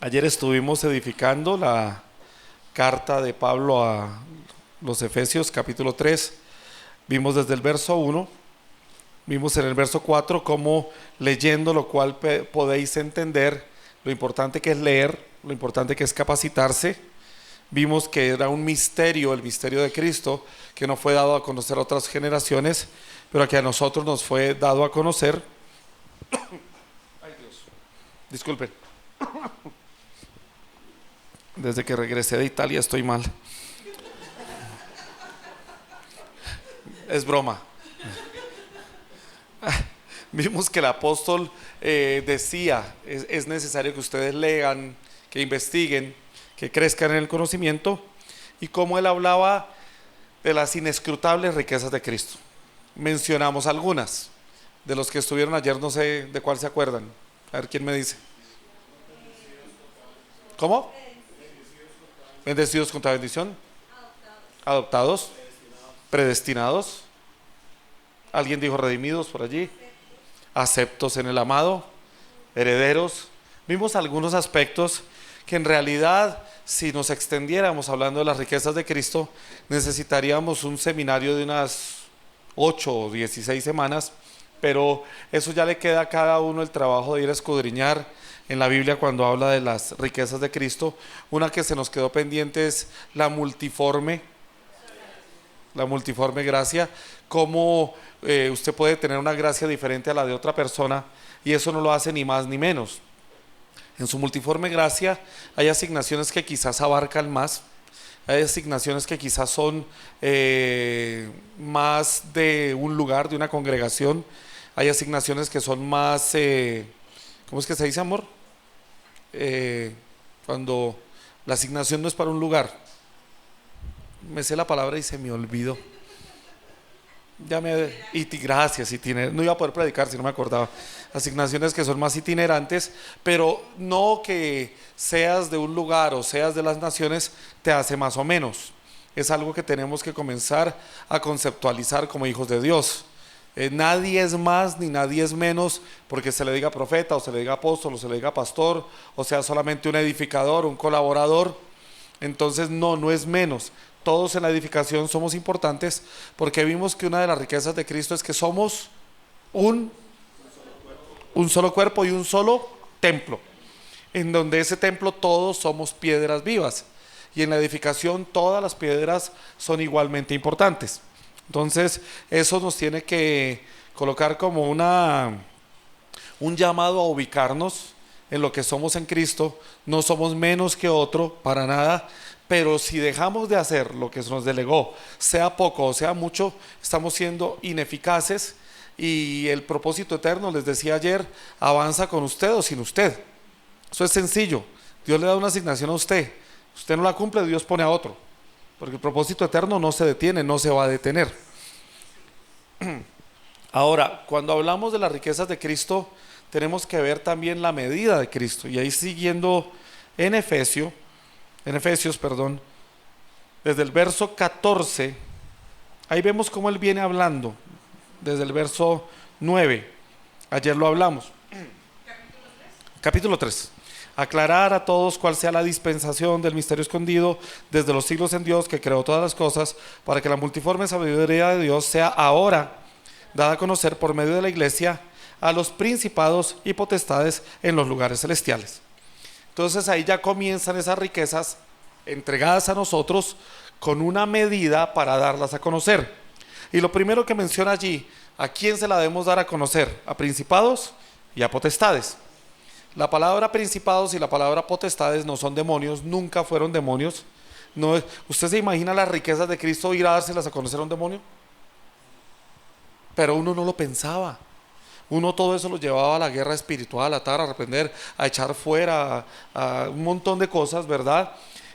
Ayer estuvimos edificando la carta de Pablo a los Efesios, capítulo 3. Vimos desde el verso 1, vimos en el verso 4 cómo leyendo lo cual podéis entender lo importante que es leer, lo importante que es capacitarse. Vimos que era un misterio, el misterio de Cristo, que no fue dado a conocer a otras generaciones, pero que a nosotros nos fue dado a conocer. Ay Dios, disculpen. Desde que regresé de Italia estoy mal. Es broma. Vimos que el apóstol decía, es necesario que ustedes lean, que investiguen, que crezcan en el conocimiento, y cómo él hablaba de las inescrutables riquezas de Cristo. Mencionamos algunas. De los que estuvieron ayer, no sé de cuál se acuerdan. A ver, ¿quién me dice? ¿Cómo? Bendecidos contra bendición, adoptados, predestinados. Alguien dijo redimidos por allí, aceptos en el amado, herederos. Vimos algunos aspectos que en realidad, si nos extendiéramos hablando de las riquezas de Cristo, necesitaríamos un seminario de unas 8 o 16 semanas, pero eso ya le queda a cada uno el trabajo de ir a escudriñar en la Biblia cuando habla de las riquezas de Cristo. Una que se nos quedó pendiente es la multiforme gracia, cómo usted puede tener una gracia diferente a la de otra persona, y eso no lo hace ni más ni menos. En su multiforme gracia hay asignaciones que quizás abarcan más, hay asignaciones que quizás son más de un lugar, de una congregación, hay asignaciones que son más, ¿cómo es que se dice, amor? Cuando la asignación no es para un lugar, me sé la palabra y se me olvidó. Gracias, no iba a poder predicar si no me acordaba. Asignaciones que son más itinerantes, pero no que seas de un lugar o seas de las naciones te hace más o menos. Es algo que tenemos que comenzar a conceptualizar como hijos de Dios. Nadie es más ni nadie es menos porque se le diga profeta o se le diga apóstol o se le diga pastor o sea solamente un edificador, un colaborador. Entonces no es menos. Todos en la edificación somos importantes porque vimos que una de las riquezas de Cristo es que somos un solo cuerpo y un solo templo, en donde ese templo todos somos piedras vivas, y en la edificación todas las piedras son igualmente importantes. Entonces eso nos tiene que colocar como un llamado a ubicarnos en lo que somos en Cristo. No somos menos que otro, para nada, pero si dejamos de hacer lo que se nos delegó, sea poco o sea mucho, estamos siendo ineficaces, y el propósito eterno, les decía ayer, avanza con usted o sin usted. Eso es sencillo. Dios le da una asignación a usted, usted no la cumple, Dios pone a otro, porque el propósito eterno no se detiene, no se va a detener. Ahora, cuando hablamos de las riquezas de Cristo, tenemos que ver también la medida de Cristo, y ahí siguiendo en Efesios, desde el verso 14, ahí vemos cómo él viene hablando, desde el verso 9, ayer lo hablamos. Capítulo 3. Aclarar a todos cuál sea la dispensación del misterio escondido desde los siglos en Dios, que creó todas las cosas, para que la multiforme sabiduría de Dios sea ahora dada a conocer por medio de la iglesia a los principados y potestades en los lugares celestiales. Entonces ahí ya comienzan esas riquezas entregadas a nosotros con una medida para darlas a conocer. Y lo primero que menciona allí, ¿a quién se la debemos dar a conocer? A principados y a potestades. La palabra principados y la palabra potestades no son demonios, nunca fueron demonios. No, ¿usted se imagina las riquezas de Cristo ir a dárselas a conocer a un demonio? Pero uno no lo pensaba. Uno todo eso lo llevaba a la guerra espiritual, a atar, a reprender, a echar fuera, a un montón de cosas, ¿verdad?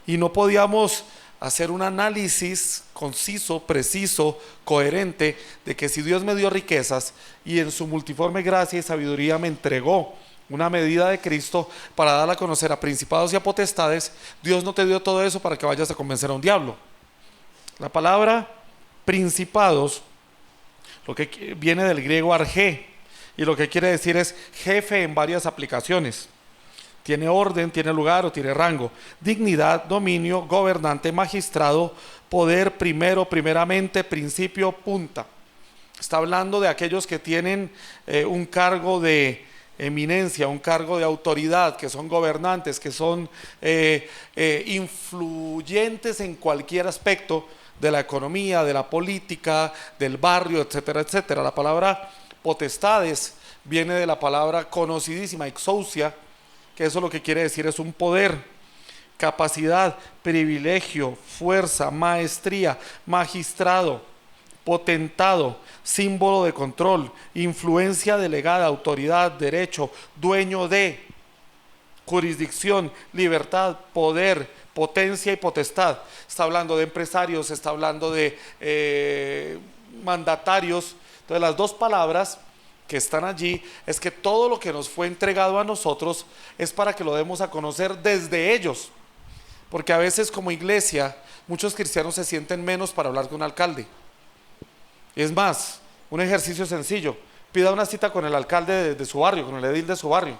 Y no podíamos hacer un análisis conciso, preciso, coherente de que si Dios me dio riquezas y en su multiforme gracia y sabiduría me entregó una medida de Cristo para dar a conocer a principados y a potestades, Dios no te dio todo eso para que vayas a convencer a un diablo. La palabra principados, lo que viene del griego argé, y lo que quiere decir es jefe en varias aplicaciones. Tiene orden, tiene lugar o tiene rango. Dignidad, dominio, gobernante, magistrado, poder, primero, primeramente, principio, punta. Está hablando de aquellos que tienen un cargo de eminencia, un cargo de autoridad, que son gobernantes, que son influyentes en cualquier aspecto de la economía, de la política, del barrio, etcétera, etcétera. La palabra potestades viene de la palabra conocidísima, exousia, que eso lo que quiere decir es un poder, capacidad, privilegio, fuerza, maestría, magistrado, potentado, símbolo de control, influencia delegada, autoridad, derecho, dueño de, jurisdicción, libertad, poder, potencia y potestad. Está hablando de empresarios, está hablando de mandatarios. Entonces las dos palabras que están allí es que todo lo que nos fue entregado a nosotros es para que lo demos a conocer desde ellos, porque a veces como iglesia muchos cristianos se sienten menos para hablar con un alcalde. Es más, un ejercicio sencillo: pida una cita con el alcalde de su barrio, con el edil de su barrio,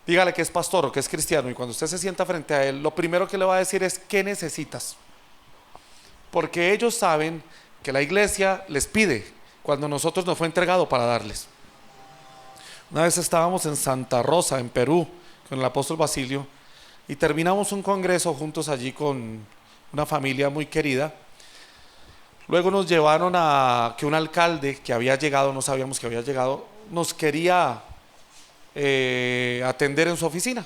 dígale que es pastor o que es cristiano, y cuando usted se sienta frente a él, lo primero que le va a decir es: ¿qué necesitas? Porque ellos saben que la iglesia les pide cuando nosotros nos fue entregado para darles. Una vez estábamos en Santa Rosa, en Perú, con el apóstol Basilio, y terminamos un congreso juntos allí con una familia muy querida. Luego nos llevaron a que un alcalde que había llegado, no sabíamos que había llegado, nos quería atender en su oficina.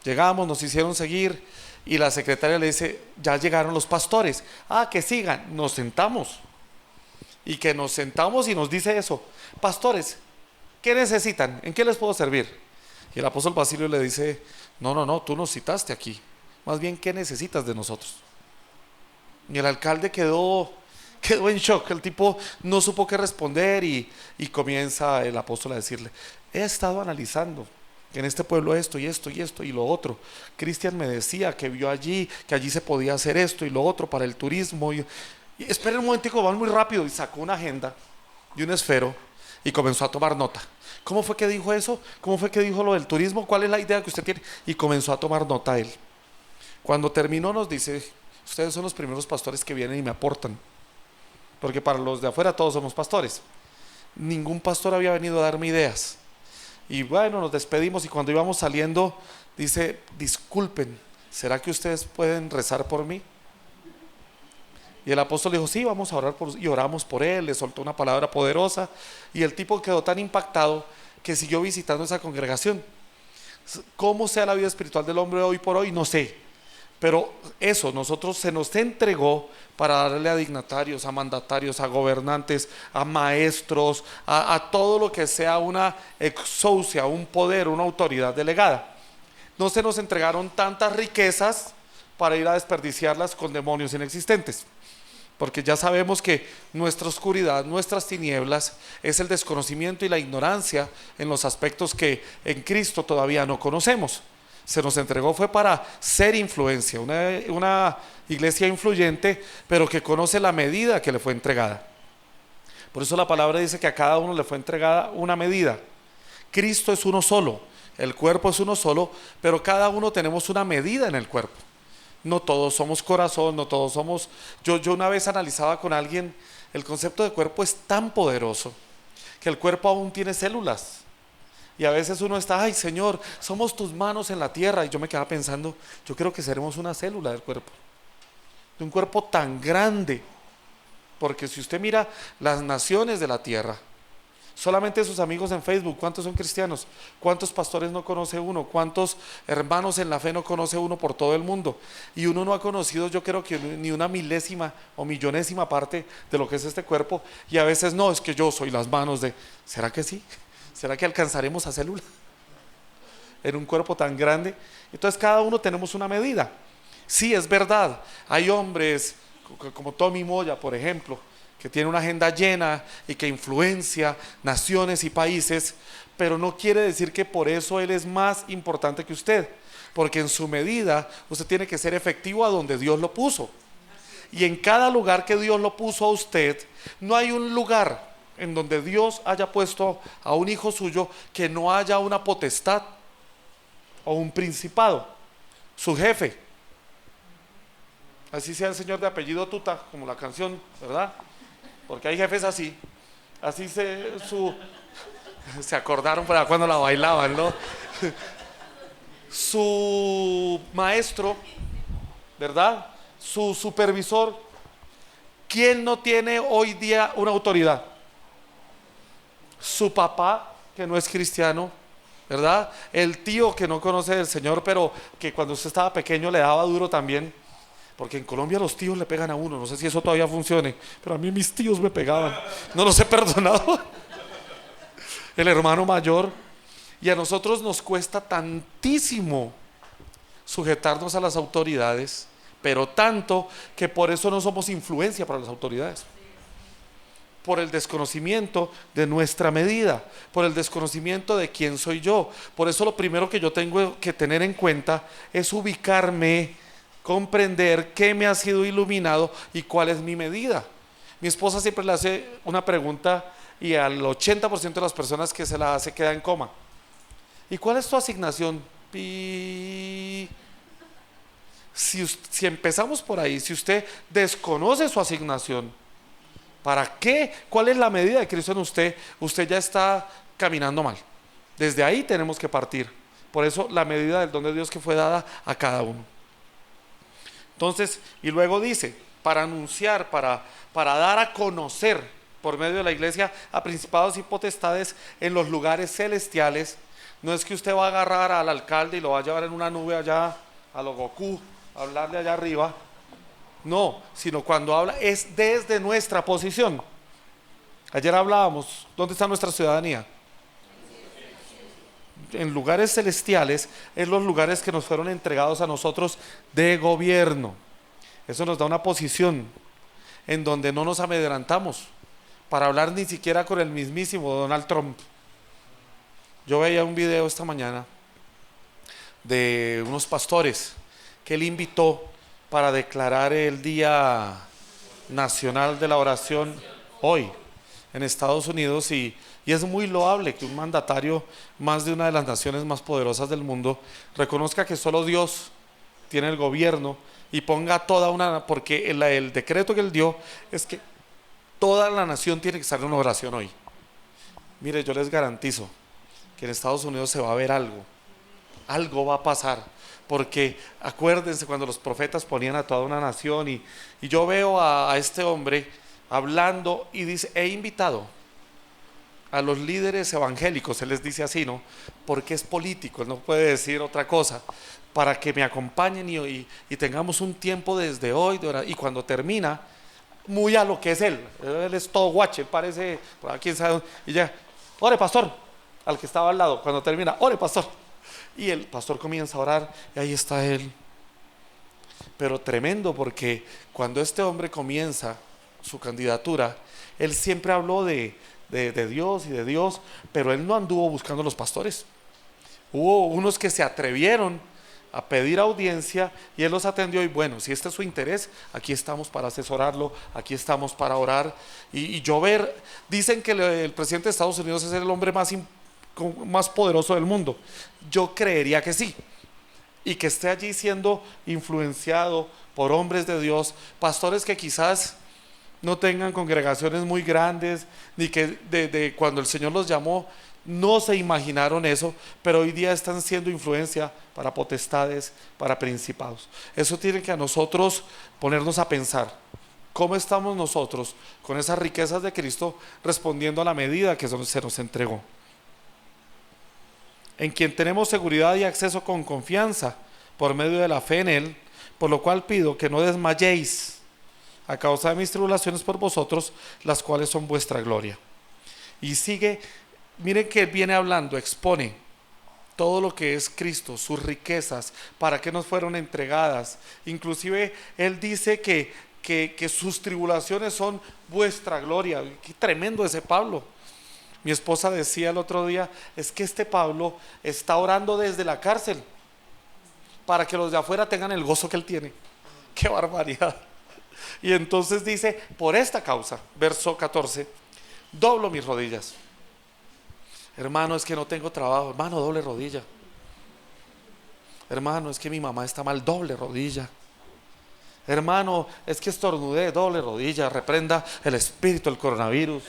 Llegamos, nos hicieron seguir y la secretaria le dice: ya llegaron los pastores. Ah, que sigan. Nos sentamos. Y que nos sentamos y nos dice eso: pastores, ¿qué necesitan? ¿En qué les puedo servir? Y el apóstol Basilio le dice: no, tú nos citaste aquí. Más bien, ¿qué necesitas de nosotros? Y el alcalde quedó en shock. El tipo no supo qué responder y comienza el apóstol a decirle: he estado analizando que en este pueblo esto y esto y esto y lo otro. Cristian me decía que vio allí, que allí se podía hacer esto y lo otro para el turismo. Y esperen un momentico, van muy rápido. Y sacó una agenda y un esfero y comenzó a tomar nota. ¿Cómo fue que dijo eso? ¿Cómo fue que dijo lo del turismo? ¿Cuál es la idea que usted tiene? Y comenzó a tomar nota él. Cuando terminó nos dice: ustedes son los primeros pastores que vienen y me aportan, porque para los de afuera todos somos pastores. Ningún pastor había venido a darme ideas. Y bueno, nos despedimos y cuando íbamos saliendo dice: disculpen, ¿será que ustedes pueden rezar por mí? Y el apóstol dijo: sí, vamos a orar y oramos por él. Le soltó una palabra poderosa y el tipo quedó tan impactado que siguió visitando esa congregación. ¿Cómo sea la vida espiritual del hombre hoy por hoy? No sé, pero eso nosotros se nos entregó para darle a dignatarios, a mandatarios, a gobernantes, a maestros, a todo lo que sea una exousia, un poder, una autoridad delegada. No se nos entregaron tantas riquezas para ir a desperdiciarlas con demonios inexistentes, porque ya sabemos que nuestra oscuridad, nuestras tinieblas es el desconocimiento y la ignorancia en los aspectos que en Cristo todavía no conocemos. Se nos entregó fue para ser influencia, una iglesia influyente, pero que conoce la medida que le fue entregada. Por eso la palabra dice que a cada uno le fue entregada una medida. Cristo es uno solo, el cuerpo es uno solo, pero cada uno tenemos una medida en el cuerpo. No todos somos corazón, no todos somos... Yo una vez analizaba con alguien, el concepto de cuerpo es tan poderoso que el cuerpo aún tiene células. Y a veces uno está: ay Señor, somos tus manos en la tierra. Y yo me quedaba pensando: yo creo que seremos una célula del cuerpo, de un cuerpo tan grande. Porque si usted mira las naciones de la tierra, solamente sus amigos en Facebook, ¿cuántos son cristianos? ¿Cuántos pastores no conoce uno? ¿Cuántos hermanos en la fe no conoce uno por todo el mundo? Y uno no ha conocido, yo creo que ni una milésima o millonésima parte de lo que es este cuerpo. Y a veces no, es que yo soy las manos de... ¿Será que sí? ¿Será que alcanzaremos a célula en un cuerpo tan grande? Entonces cada uno tenemos una medida. Sí, es verdad, hay hombres como Tommy Moya, por ejemplo, que tiene una agenda llena y que influencia naciones y países, pero no quiere decir que por eso él es más importante que usted, porque en su medida usted tiene que ser efectivo a donde Dios lo puso. Y en cada lugar que Dios lo puso a usted, no hay un lugar en donde Dios haya puesto a un hijo suyo que no haya una potestad. o un principado, su jefe. Así sea el señor de apellido Tuta, como la canción, ¿verdad? Porque hay jefes así. Así se acordaron para cuando la bailaban, ¿no? Su maestro, ¿verdad? Su supervisor. ¿Quién no tiene hoy día una autoridad? Su papá, que no es cristiano, ¿verdad? El tío que no conoce del Señor, pero que cuando usted estaba pequeño le daba duro también. Porque en Colombia los tíos le pegan a uno. No sé si eso todavía funcione, pero a mí mis tíos me pegaban. No los he perdonado. El hermano mayor. Y a nosotros nos cuesta tantísimo sujetarnos a las autoridades, pero tanto que por eso no somos influencia para las autoridades. Por el desconocimiento de nuestra medida, por el desconocimiento de quién soy yo. Por eso lo primero que yo tengo que tener en cuenta es ubicarme, comprender qué me ha sido iluminado y cuál es mi medida. Mi esposa siempre le hace una pregunta y al 80% de las personas que se la hace queda en coma. ¿Y cuál es tu asignación? Si empezamos por ahí, si usted desconoce su asignación, ¿para qué? ¿Cuál es la medida de Cristo en usted? Usted ya está caminando mal. Desde ahí tenemos que partir. Por eso la medida del don de Dios que fue dada a cada uno. Entonces, y luego dice, para anunciar, para dar a conocer por medio de la iglesia a principados y potestades en los lugares celestiales. No es que usted va a agarrar al alcalde y lo va a llevar en una nube allá a lo Goku, a hablarle allá arriba. No, sino cuando habla es desde nuestra posición. Ayer hablábamos, ¿dónde está nuestra ciudadanía? En lugares celestiales, en los lugares que nos fueron entregados a nosotros de gobierno. Eso nos da una posición en donde no nos amedrentamos para hablar ni siquiera con el mismísimo Donald Trump. Yo veía un video esta mañana de unos pastores que él invitó para declarar el Día Nacional de la Oración hoy en Estados Unidos y es muy loable que un mandatario más de una de las naciones más poderosas del mundo reconozca que solo Dios tiene el gobierno y ponga toda una, porque el decreto que él dio es que toda la nación tiene que estar en una oración hoy. Mire, yo les garantizo que en Estados Unidos se va a ver algo va a pasar, porque acuérdense cuando los profetas ponían a toda una nación y yo veo a este hombre hablando y dice, he invitado a los líderes evangélicos, él les dice así, ¿no? Porque es político, él no puede decir otra cosa, para que me acompañen y tengamos un tiempo desde hoy, y cuando termina, muy a lo que es él es todo guache, él parece, quién sabe, y ya, ore pastor, al que estaba al lado, cuando termina, ore pastor, y el pastor comienza a orar, y ahí está él, pero tremendo, porque cuando este hombre comienza su candidatura, él siempre habló de Dios y de Dios, pero él no anduvo buscando los pastores. Hubo unos que se atrevieron a pedir audiencia y él los atendió y bueno, si este es su interés, aquí estamos para asesorarlo, aquí estamos para orar y dicen que el presidente de Estados Unidos es el hombre más poderoso del mundo. Yo creería que sí, y que esté allí siendo influenciado por hombres de Dios, pastores que quizás no tengan congregaciones muy grandes, ni que de cuando el Señor los llamó no se imaginaron eso, pero hoy día están siendo influencia para potestades, para principados. Eso tiene que a nosotros ponernos a pensar, ¿cómo estamos nosotros con esas riquezas de Cristo respondiendo a la medida que se nos entregó? En quien tenemos seguridad y acceso con confianza por medio de la fe en Él, por lo cual pido que no desmayéis a causa de mis tribulaciones por vosotros, las cuales son vuestra gloria. Y sigue, miren que él viene hablando, expone todo lo que es Cristo, sus riquezas, para qué nos fueron entregadas. Inclusive él dice que sus tribulaciones son vuestra gloria. Qué tremendo ese Pablo. Mi esposa decía el otro día, es que este Pablo está orando desde la cárcel para que los de afuera tengan el gozo que él tiene. Qué barbaridad. Y entonces dice, por esta causa, verso 14, doblo mis rodillas. Hermano, es que no tengo trabajo. Hermano, doble rodilla. Hermano, es que mi mamá está mal, doble rodilla. Hermano, es que estornudé, doble rodilla, reprenda el espíritu del coronavirus.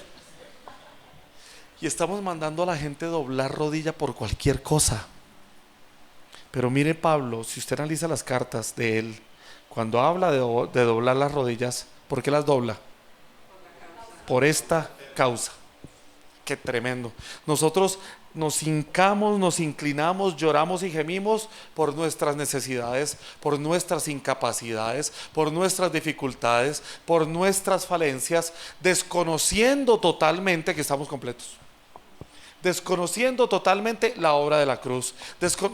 Y estamos mandando a la gente doblar rodilla por cualquier cosa. Pero mire Pablo, si usted analiza las cartas de él, cuando habla de doblar las rodillas, ¿por qué las dobla? Por esta causa. Qué tremendo. Nosotros nos hincamos, nos inclinamos, lloramos y gemimos por nuestras necesidades, por nuestras incapacidades, por nuestras dificultades, por nuestras falencias, desconociendo totalmente que estamos completos. Desconociendo totalmente la obra de la cruz.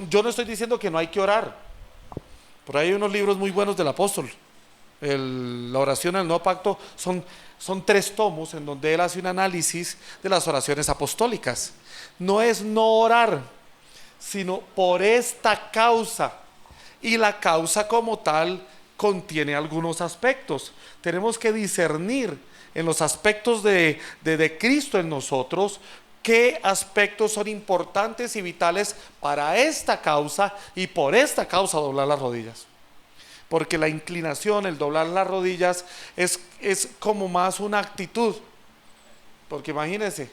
Yo no estoy diciendo que no hay que orar. Por ahí hay unos libros muy buenos del apóstol. La oración al nuevo pacto son 3 tomos en donde él hace un análisis de las oraciones apostólicas. No es no orar, sino por esta causa. Y la causa como tal contiene algunos aspectos. Tenemos que discernir en los aspectos de Cristo en nosotros qué aspectos son importantes y vitales para esta causa, y por esta causa doblar las rodillas. Porque la inclinación, el doblar las rodillas es como más una actitud. Porque imagínense,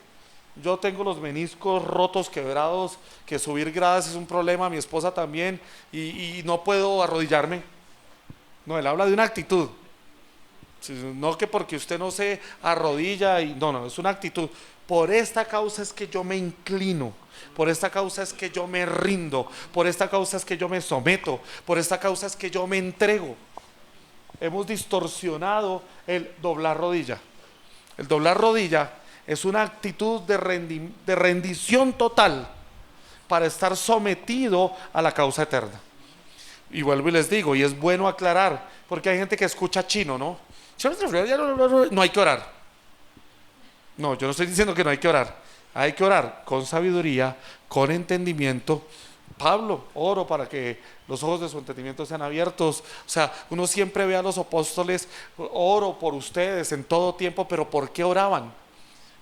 yo tengo los meniscos rotos, quebrados, que subir gradas es un problema, mi esposa también, y no puedo arrodillarme. No, él habla de una actitud. No que porque usted no se arrodilla, no, es una actitud. Por esta causa es que yo me inclino, por esta causa es que yo me rindo, por esta causa es que yo me someto, por esta causa es que yo me entrego. Hemos distorsionado el doblar rodilla. El doblar rodilla es una actitud de rendición total para estar sometido a la causa eterna. Y vuelvo y les digo, y es bueno aclarar, porque hay gente que escucha chino, ¿no? No hay que orar. No, yo no estoy diciendo que no hay que orar. Hay que orar con sabiduría, con entendimiento. Pablo, oro para que los ojos de su entendimiento sean abiertos. O sea, uno siempre ve a los apóstoles, oro por ustedes en todo tiempo, pero ¿por qué oraban?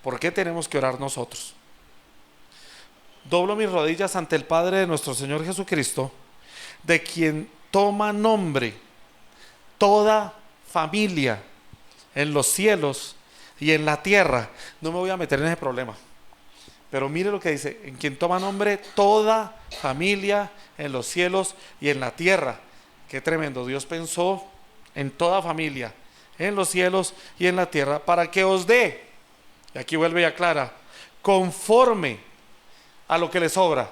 ¿Por qué tenemos que orar nosotros? Doblo mis rodillas ante el Padre de nuestro Señor Jesucristo, de quien toma nombre toda familia en los cielos y en la tierra. No me voy a meter en ese problema, pero mire lo que dice: en quien toma nombre toda familia en los cielos y en la tierra. Qué tremendo. Dios pensó en toda familia en los cielos y en la tierra para que os dé, y aquí vuelve y aclara, conforme a lo que les sobra,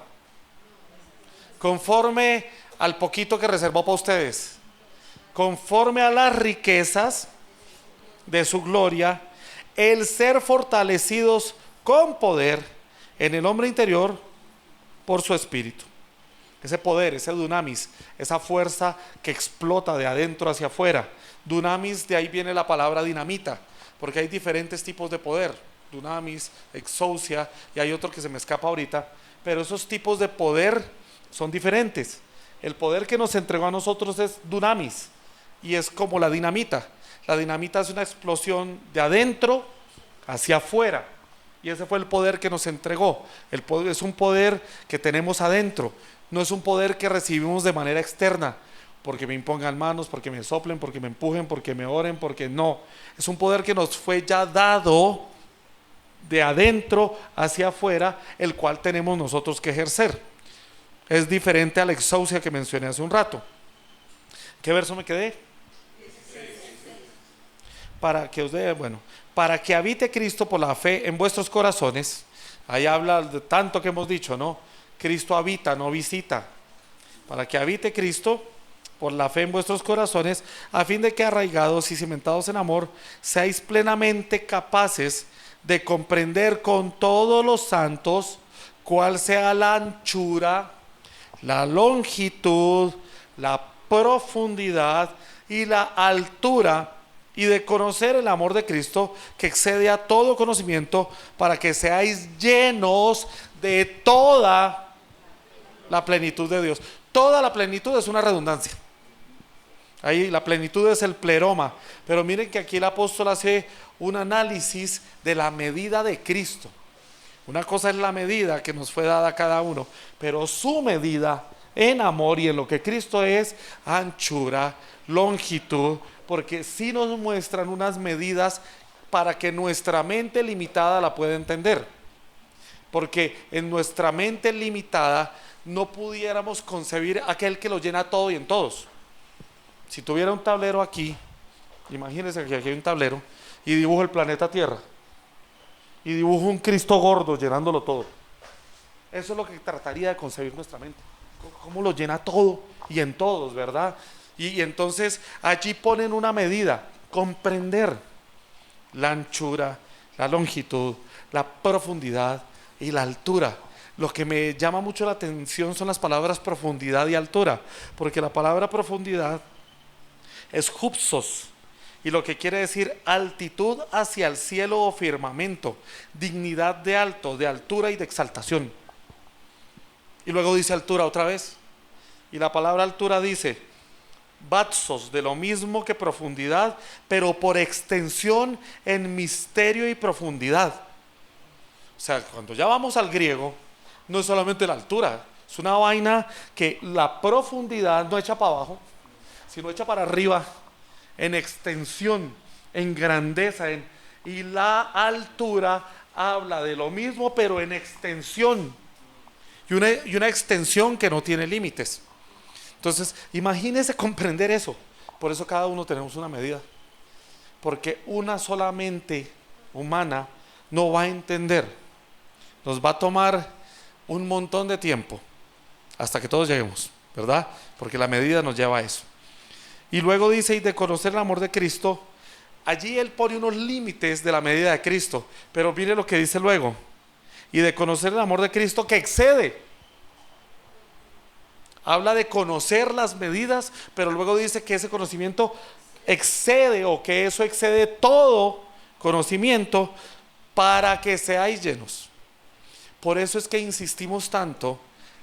conforme al poquito que reservó para ustedes, conforme a las riquezas de su gloria, el ser fortalecidos con poder en el hombre interior por su espíritu. Ese poder, ese dunamis, esa fuerza que explota de adentro hacia afuera. Dunamis, de ahí viene la palabra dinamita, porque hay diferentes tipos de poder. Dunamis, exousia, y hay otro que se me escapa ahorita, pero esos tipos de poder son diferentes. El poder que nos entregó a nosotros es dunamis, y es como la dinamita. La dinamita es una explosión de adentro hacia afuera, y ese fue el poder que nos entregó. El poder es un poder que tenemos adentro, no es un poder que recibimos de manera externa, porque me impongan manos, porque me soplen, porque me empujen, porque me oren, porque no. Es un poder que nos fue ya dado de adentro hacia afuera, el cual tenemos nosotros que ejercer. Es diferente a la exousia que mencioné hace un rato. ¿Qué verso me quedé? Para que os dé, bueno, para que habite Cristo por la fe en vuestros corazones. Ahí habla de tanto que hemos dicho, ¿no? Cristo habita, no visita. Para que habite Cristo por la fe en vuestros corazones, a fin de que arraigados y cimentados en amor, seáis plenamente capaces de comprender con todos los santos cuál sea la anchura, la longitud, la profundidad y la altura, y de conocer el amor de Cristo que excede a todo conocimiento, para que seáis llenos de toda la plenitud de Dios. Toda la plenitud es una redundancia. Ahí la plenitud es el pleroma, pero miren que aquí el apóstol hace un análisis de la medida de Cristo. Una cosa es la medida que nos fue dada a cada uno, pero su medida en amor y en lo que Cristo es, anchura, longitud, porque sí nos muestran unas medidas para que nuestra mente limitada la pueda entender. Porque en nuestra mente limitada no pudiéramos concebir aquel que lo llena todo y en todos. Si tuviera un tablero aquí, imagínense que aquí hay un tablero y dibujo el planeta Tierra y dibujo un Cristo gordo llenándolo todo. Eso es lo que trataría de concebir nuestra mente. Cómo lo llena todo y en todos, ¿verdad? Y entonces allí ponen una medida, comprender la anchura, la longitud, la profundidad y la altura. Lo que me llama mucho la atención son las palabras profundidad y altura, porque la palabra profundidad es hupsos, y lo que quiere decir altitud hacia el cielo o firmamento, dignidad de alto, de altura y de exaltación. Y luego dice altura otra vez, y la palabra altura dice batsos, de lo mismo que profundidad, pero por extensión en misterio y profundidad. O sea, cuando ya vamos al griego, no es solamente la altura, es una vaina que la profundidad no echa para abajo, sino echa para arriba, en extensión, en grandeza, y la altura habla de lo mismo, pero en extensión, y una extensión que no tiene límites. Entonces, imagínese comprender eso. Por eso cada uno tenemos una medida, porque una sola mente humana no va a entender. Nos va a tomar un montón de tiempo hasta que todos lleguemos, ¿verdad? Porque la medida nos lleva a eso. Y luego dice, y de conocer el amor de Cristo. Allí él pone unos límites de la medida de Cristo, pero mire lo que dice luego, y de conocer el amor de Cristo que excede. Habla de conocer las medidas, pero luego dice que ese conocimiento excede, o que eso excede todo conocimiento, para que seáis llenos. Por eso es que insistimos tanto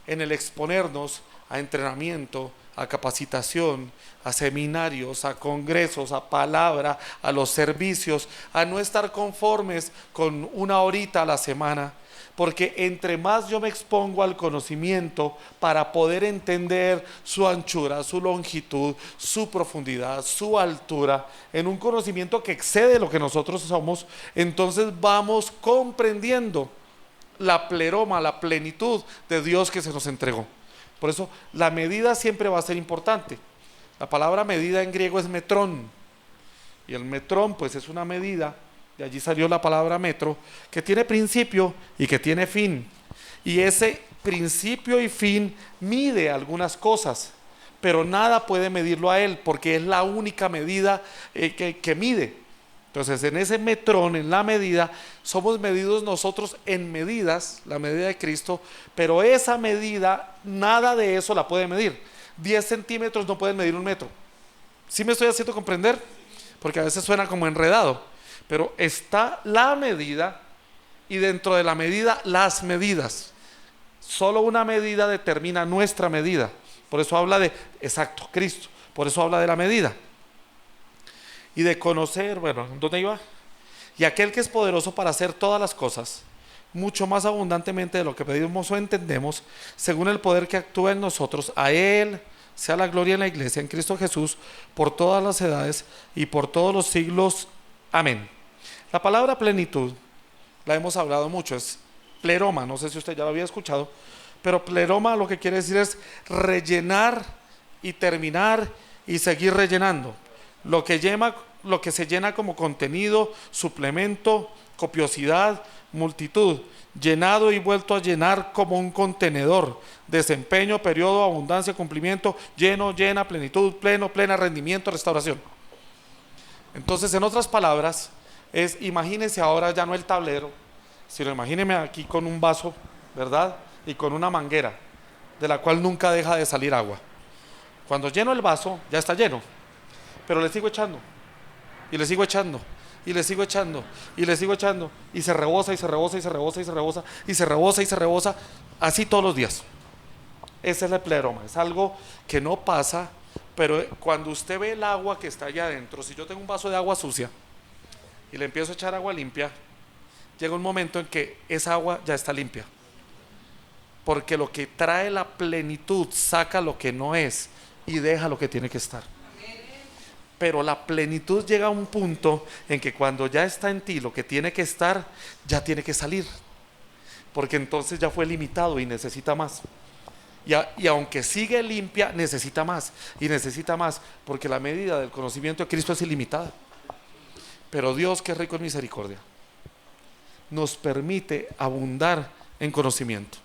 en el exponernos a entrenamiento, a capacitación, a seminarios, a congresos, a palabra, a los servicios, a no estar conformes con una horita a la semana, porque entre más yo me expongo al conocimiento para poder entender su anchura, su longitud, su profundidad, su altura, en un conocimiento que excede lo que nosotros somos, entonces vamos comprendiendo la pleroma, la plenitud de Dios que se nos entregó. Por eso la medida siempre va a ser importante. La palabra medida en griego es metrón, y el metrón pues es una medida, de allí salió la palabra metro, que tiene principio y que tiene fin, y ese principio y fin mide algunas cosas, pero nada puede medirlo a él, porque es la única medida que mide. Entonces en ese metrón, en la medida, somos medidos nosotros en medidas, la medida de Cristo, pero esa medida, nada de eso la puede medir. 10 centímetros no pueden medir un metro. ¿Sí me estoy haciendo comprender? Porque a veces suena como enredado, pero está la medida y dentro de la medida las medidas. Solo una medida determina nuestra medida. Por eso habla de, exacto, Cristo. Por eso habla de la medida. Y de conocer, bueno, ¿dónde iba? Y aquel que es poderoso para hacer todas las cosas, mucho más abundantemente de lo que pedimos o entendemos, según el poder que actúa en nosotros, a Él sea la gloria en la iglesia, en Cristo Jesús, por todas las edades y por todos los siglos. Amén. La palabra plenitud, la hemos hablado mucho, es pleroma, no sé si usted ya lo había escuchado, pero pleroma lo que quiere decir es rellenar y terminar y seguir rellenando. Lo que se llena como contenido, suplemento, copiosidad, multitud, llenado y vuelto a llenar como un contenedor, desempeño, periodo, abundancia, cumplimiento, lleno, llena, plenitud, pleno, plena, rendimiento, restauración. Entonces, en otras palabras, imagínense ahora ya no el tablero, sino imagínense aquí con un vaso, ¿verdad? Y con una manguera, de la cual nunca deja de salir agua. Cuando lleno el vaso, ya está lleno, pero le sigo echando, y le sigo echando, y le sigo echando, y le sigo echando, y se rebosa, y se rebosa, y se rebosa, y se rebosa, y se rebosa, y se rebosa, así todos los días. Ese es el pleroma, es algo que no pasa, pero cuando usted ve el agua que está allá adentro, si yo tengo un vaso de agua sucia, y le empiezo a echar agua limpia, llega un momento en que esa agua ya está limpia. porque lo que trae la plenitud saca lo que no es y deja lo que tiene que estar. Pero la plenitud llega a un punto en que cuando ya está en ti lo que tiene que estar, ya tiene que salir, porque entonces ya fue limitado y necesita más. Y aunque sigue limpia, necesita más y necesita más, porque la medida del conocimiento de Cristo es ilimitada. Pero Dios, que es rico en misericordia, nos permite abundar en conocimiento.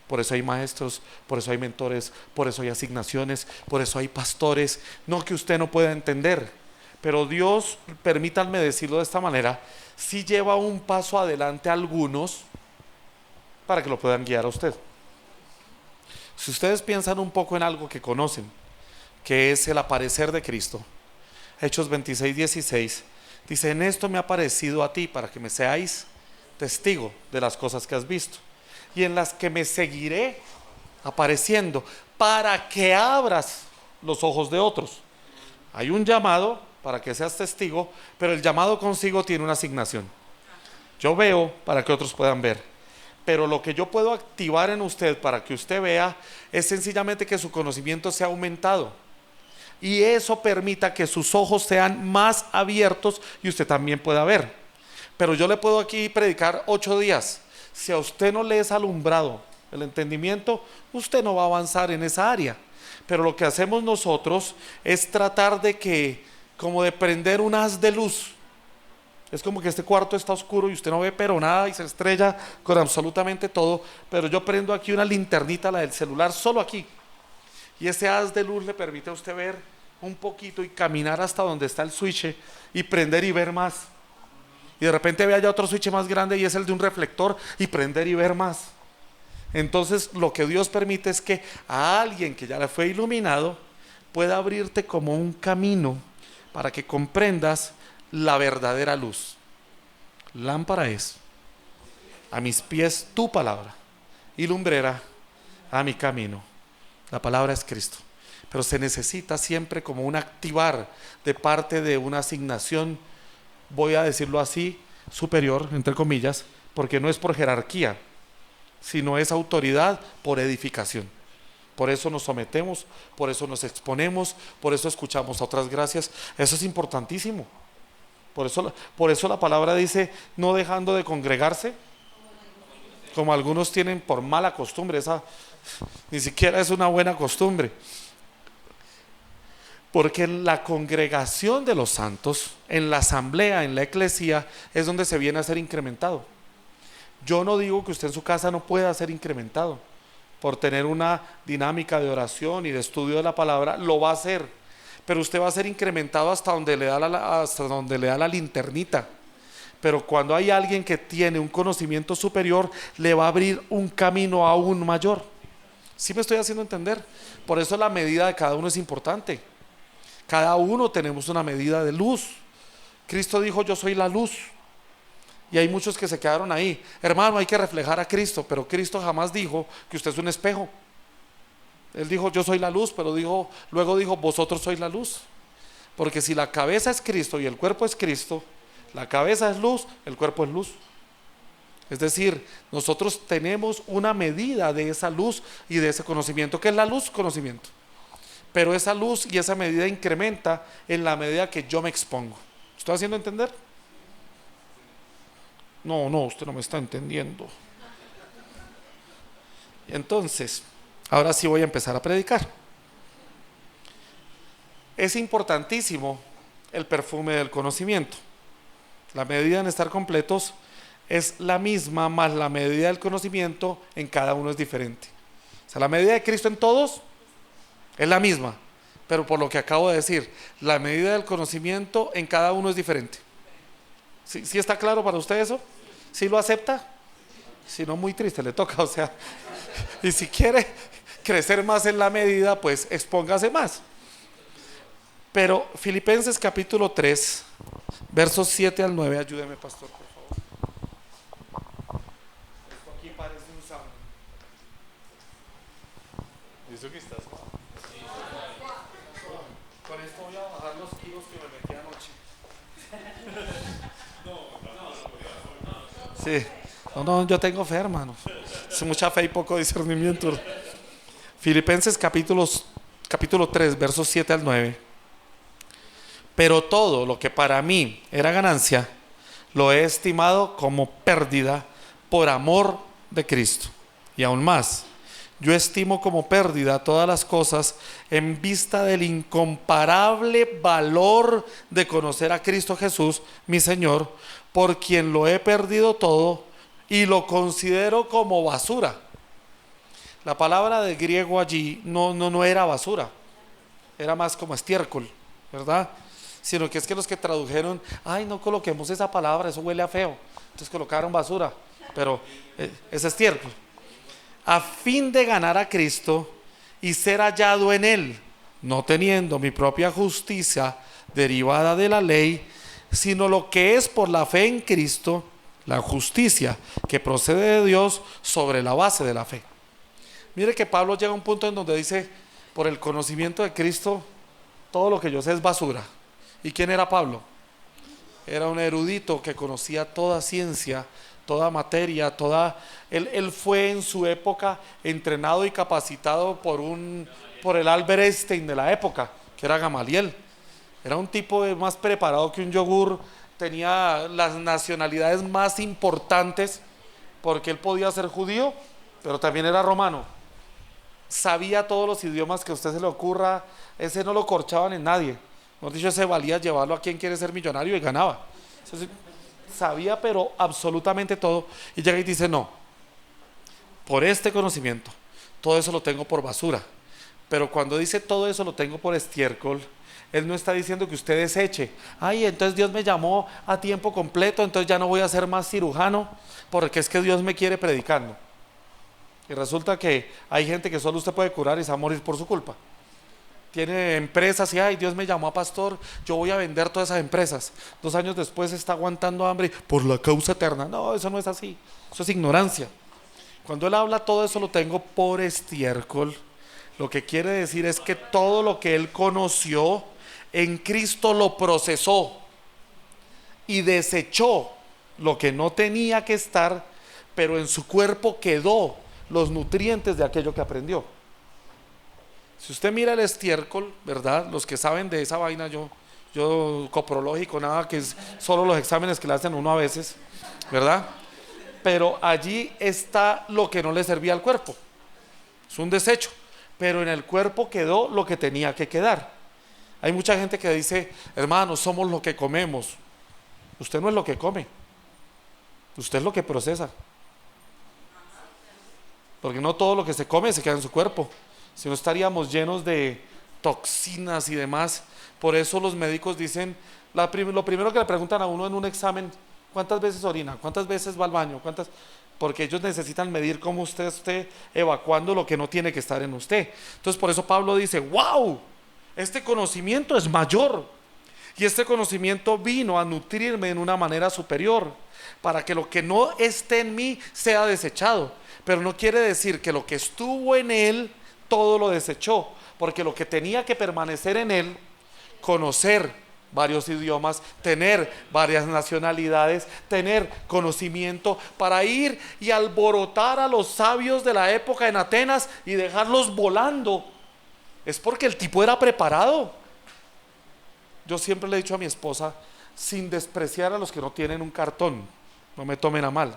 Por eso hay maestros, por eso hay mentores, por eso hay asignaciones, por eso hay pastores. No que usted no pueda entender, pero Dios, permítanme decirlo de esta manera, sí lleva un paso adelante a algunos para que lo puedan guiar a usted. Si ustedes piensan un poco en algo que conocen, que es el aparecer de Cristo, Hechos 26:16, dice: en esto me ha aparecido a ti para que me seáis testigo de las cosas que has visto y en las que me seguiré apareciendo, para que abras los ojos de otros. Hay un llamado para que seas testigo, pero el llamado consigo tiene una asignación. Yo veo para que otros puedan ver, pero lo que yo puedo activar en usted para que usted vea es sencillamente que su conocimiento sea aumentado, y eso permita que sus ojos sean más abiertos y usted también pueda ver. Pero yo le puedo aquí predicar 8 días. Si a usted no le es alumbrado el entendimiento, usted no va a avanzar en esa área. Pero lo que hacemos nosotros es tratar de que, como de prender un haz de luz. Es como que este cuarto está oscuro y usted no ve pero nada y se estrella con absolutamente todo, pero yo prendo aquí una linternita, la del celular, solo aquí, y ese haz de luz le permite a usted ver un poquito y caminar hasta donde está el switch y prender y ver más. Y de repente ve allá otro switch más grande y es el de un reflector, y prender y ver más. Entonces lo que Dios permite es que a alguien que ya le fue iluminado pueda abrirte como un camino para que comprendas la verdadera luz. Lámpara es a mis pies tu palabra y lumbrera a mi camino. La palabra es Cristo, pero se necesita siempre como un activar de parte de una asignación, voy a decirlo así, superior, entre comillas, porque no es por jerarquía, sino es autoridad por edificación. Por eso nos sometemos, por eso nos exponemos, por eso escuchamos a otras gracias. Eso es importantísimo. Por eso la palabra dice: no dejando de congregarse, como algunos tienen por mala costumbre. Esa ni siquiera es una buena costumbre, porque en la congregación de los santos, en la asamblea, en la eclesía, es donde se viene a ser incrementado. Yo no digo que usted en su casa no pueda ser incrementado por tener una dinámica de oración y de estudio de la palabra, lo va a hacer, pero usted va a ser incrementado hasta donde le da la linternita. Pero cuando hay alguien que tiene un conocimiento superior, le va a abrir un camino aún mayor. ¿Sí me estoy haciendo entender? Por eso la medida de cada uno es importante. Cada uno tenemos una medida de luz. Cristo dijo: yo soy la luz. Y hay muchos que se quedaron ahí. Hermano, hay que reflejar a Cristo, pero Cristo jamás dijo que usted es un espejo. Él dijo: yo soy la luz, pero luego dijo: vosotros sois la luz. Porque si la cabeza es Cristo y el cuerpo es Cristo, la cabeza es luz, el cuerpo es luz. Es decir, nosotros tenemos una medida de esa luz y de ese conocimiento. ¿Qué es la luz? Conocimiento. Pero esa luz y esa medida incrementa en la medida que yo me expongo. ¿Estoy haciendo entender? No, usted no me está entendiendo. Entonces, ahora sí voy a empezar a predicar. Es importantísimo el perfume del conocimiento. La medida en estar completos es la misma, más la medida del conocimiento en cada uno es diferente. O sea, la medida de Cristo en todos es la misma, pero por lo que acabo de decir, la medida del conocimiento en cada uno es diferente. ¿Sí está claro para usted eso? ¿Sí lo acepta? Si no, muy triste le toca, o sea, y si quiere crecer más en la medida, pues expóngase más. Pero Filipenses capítulo 3, versos 7 al 9, ayúdeme, pastor, por favor. Esto aquí parece un sauna. ¿Y eso que estás? Con esto voy a bajar los kilos que me metí anoche. Sí. No, yo tengo fe, hermano. es mucha fe y poco discernimiento. Filipenses capítulo 3, versos 7 al 9. Pero todo lo que para mí era ganancia, lo he estimado como pérdida por amor de Cristo. Y aún más, yo estimo como pérdida todas las cosas en vista del incomparable valor de conocer a Cristo Jesús, mi Señor, por quien lo he perdido todo y lo considero como basura. La palabra de griego allí no era basura, era más como estiércol, ¿verdad? Sino que es que los que tradujeron, ay, no coloquemos esa palabra, eso huele a feo, entonces colocaron basura, pero es estiércol. A fin de ganar a Cristo y ser hallado en Él, no teniendo mi propia justicia derivada de la ley, sino lo que es por la fe en Cristo, la justicia que procede de Dios sobre la base de la fe. Mire que Pablo llega a un punto en donde dice, por el conocimiento de Cristo, todo lo que yo sé es basura. ¿Y quién era Pablo? Era un erudito que conocía toda ciencia, toda materia, él fue en su época entrenado y capacitado por el Albert Einstein de la época, que era Gamaliel. Era un tipo más preparado que un yogur, tenía las nacionalidades más importantes, porque él podía ser judío, pero también era romano. Sabía todos los idiomas que a usted se le ocurra, ese no lo corchaban en nadie. Hemos dicho, ese valía llevarlo a quien quiere ser millonario y ganaba. Entonces, sabía pero absolutamente todo, y llega y dice, no, por este conocimiento, todo eso lo tengo por basura. Pero cuando dice todo eso lo tengo por estiércol, él no está diciendo que usted deseche, ay, entonces Dios me llamó a tiempo completo, entonces ya no voy a ser más cirujano, porque es que Dios me quiere predicando. Y resulta que hay gente que solo usted puede curar y se va a morir por su culpa. Tiene empresas y, ay, Dios me llamó a pastor, yo voy a vender todas esas empresas. 2 años después está aguantando hambre por la causa eterna. No, eso no es así, eso es ignorancia. Cuando él habla todo eso lo tengo por estiércol, lo que quiere decir es que todo lo que él conoció en Cristo lo procesó y desechó lo que no tenía que estar, pero en su cuerpo quedó los nutrientes de aquello que aprendió. Si usted mira el estiércol, ¿verdad? Los que saben de esa vaina, yo coprológico, nada, que es solo los exámenes que le hacen uno a veces, ¿verdad? Pero allí está lo que no le servía al cuerpo, es un desecho, pero en el cuerpo quedó lo que tenía que quedar. Hay mucha gente que dice, hermanos, somos lo que comemos. Usted no es lo que come, usted es lo que procesa, porque no todo lo que se come se queda en su cuerpo. Si no estaríamos llenos de toxinas y demás. Por eso los médicos dicen, lo primero que le preguntan a uno en un examen, ¿cuántas veces orina? ¿Cuántas veces va al baño? Porque ellos necesitan medir cómo usted esté evacuando lo que no tiene que estar en usted. Entonces por eso Pablo dice, wow, este conocimiento es mayor. Y este conocimiento vino a nutrirme en una manera superior, para que lo que no esté en mí sea desechado. Pero no quiere decir que lo que estuvo en él todo lo desechó, porque lo que tenía que permanecer en él, conocer varios idiomas, tener varias nacionalidades, tener conocimiento para ir y alborotar a los sabios de la época en Atenas y dejarlos volando, es porque el tipo era preparado. Yo siempre le he dicho a mi esposa, sin despreciar a los que no tienen un cartón, no me tomen a mal,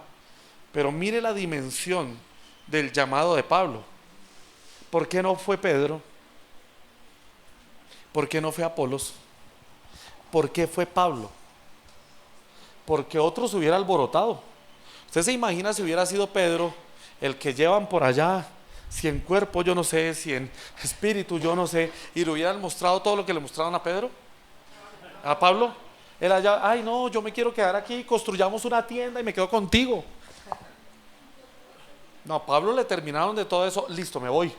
pero mire la dimensión del llamado de Pablo. ¿Por qué no fue Pedro? ¿Por qué no fue Apolos? ¿Por qué fue Pablo? Porque otros hubiera alborotado. Usted se imagina si hubiera sido Pedro, el que llevan por allá, si en cuerpo yo no sé, si en espíritu yo no sé, y le hubieran mostrado todo lo que le mostraron a Pedro, a Pablo. Él allá, ay no, yo me quiero quedar aquí, construyamos una tienda y me quedo contigo. No, a Pablo le terminaron de todo eso, listo, me voy.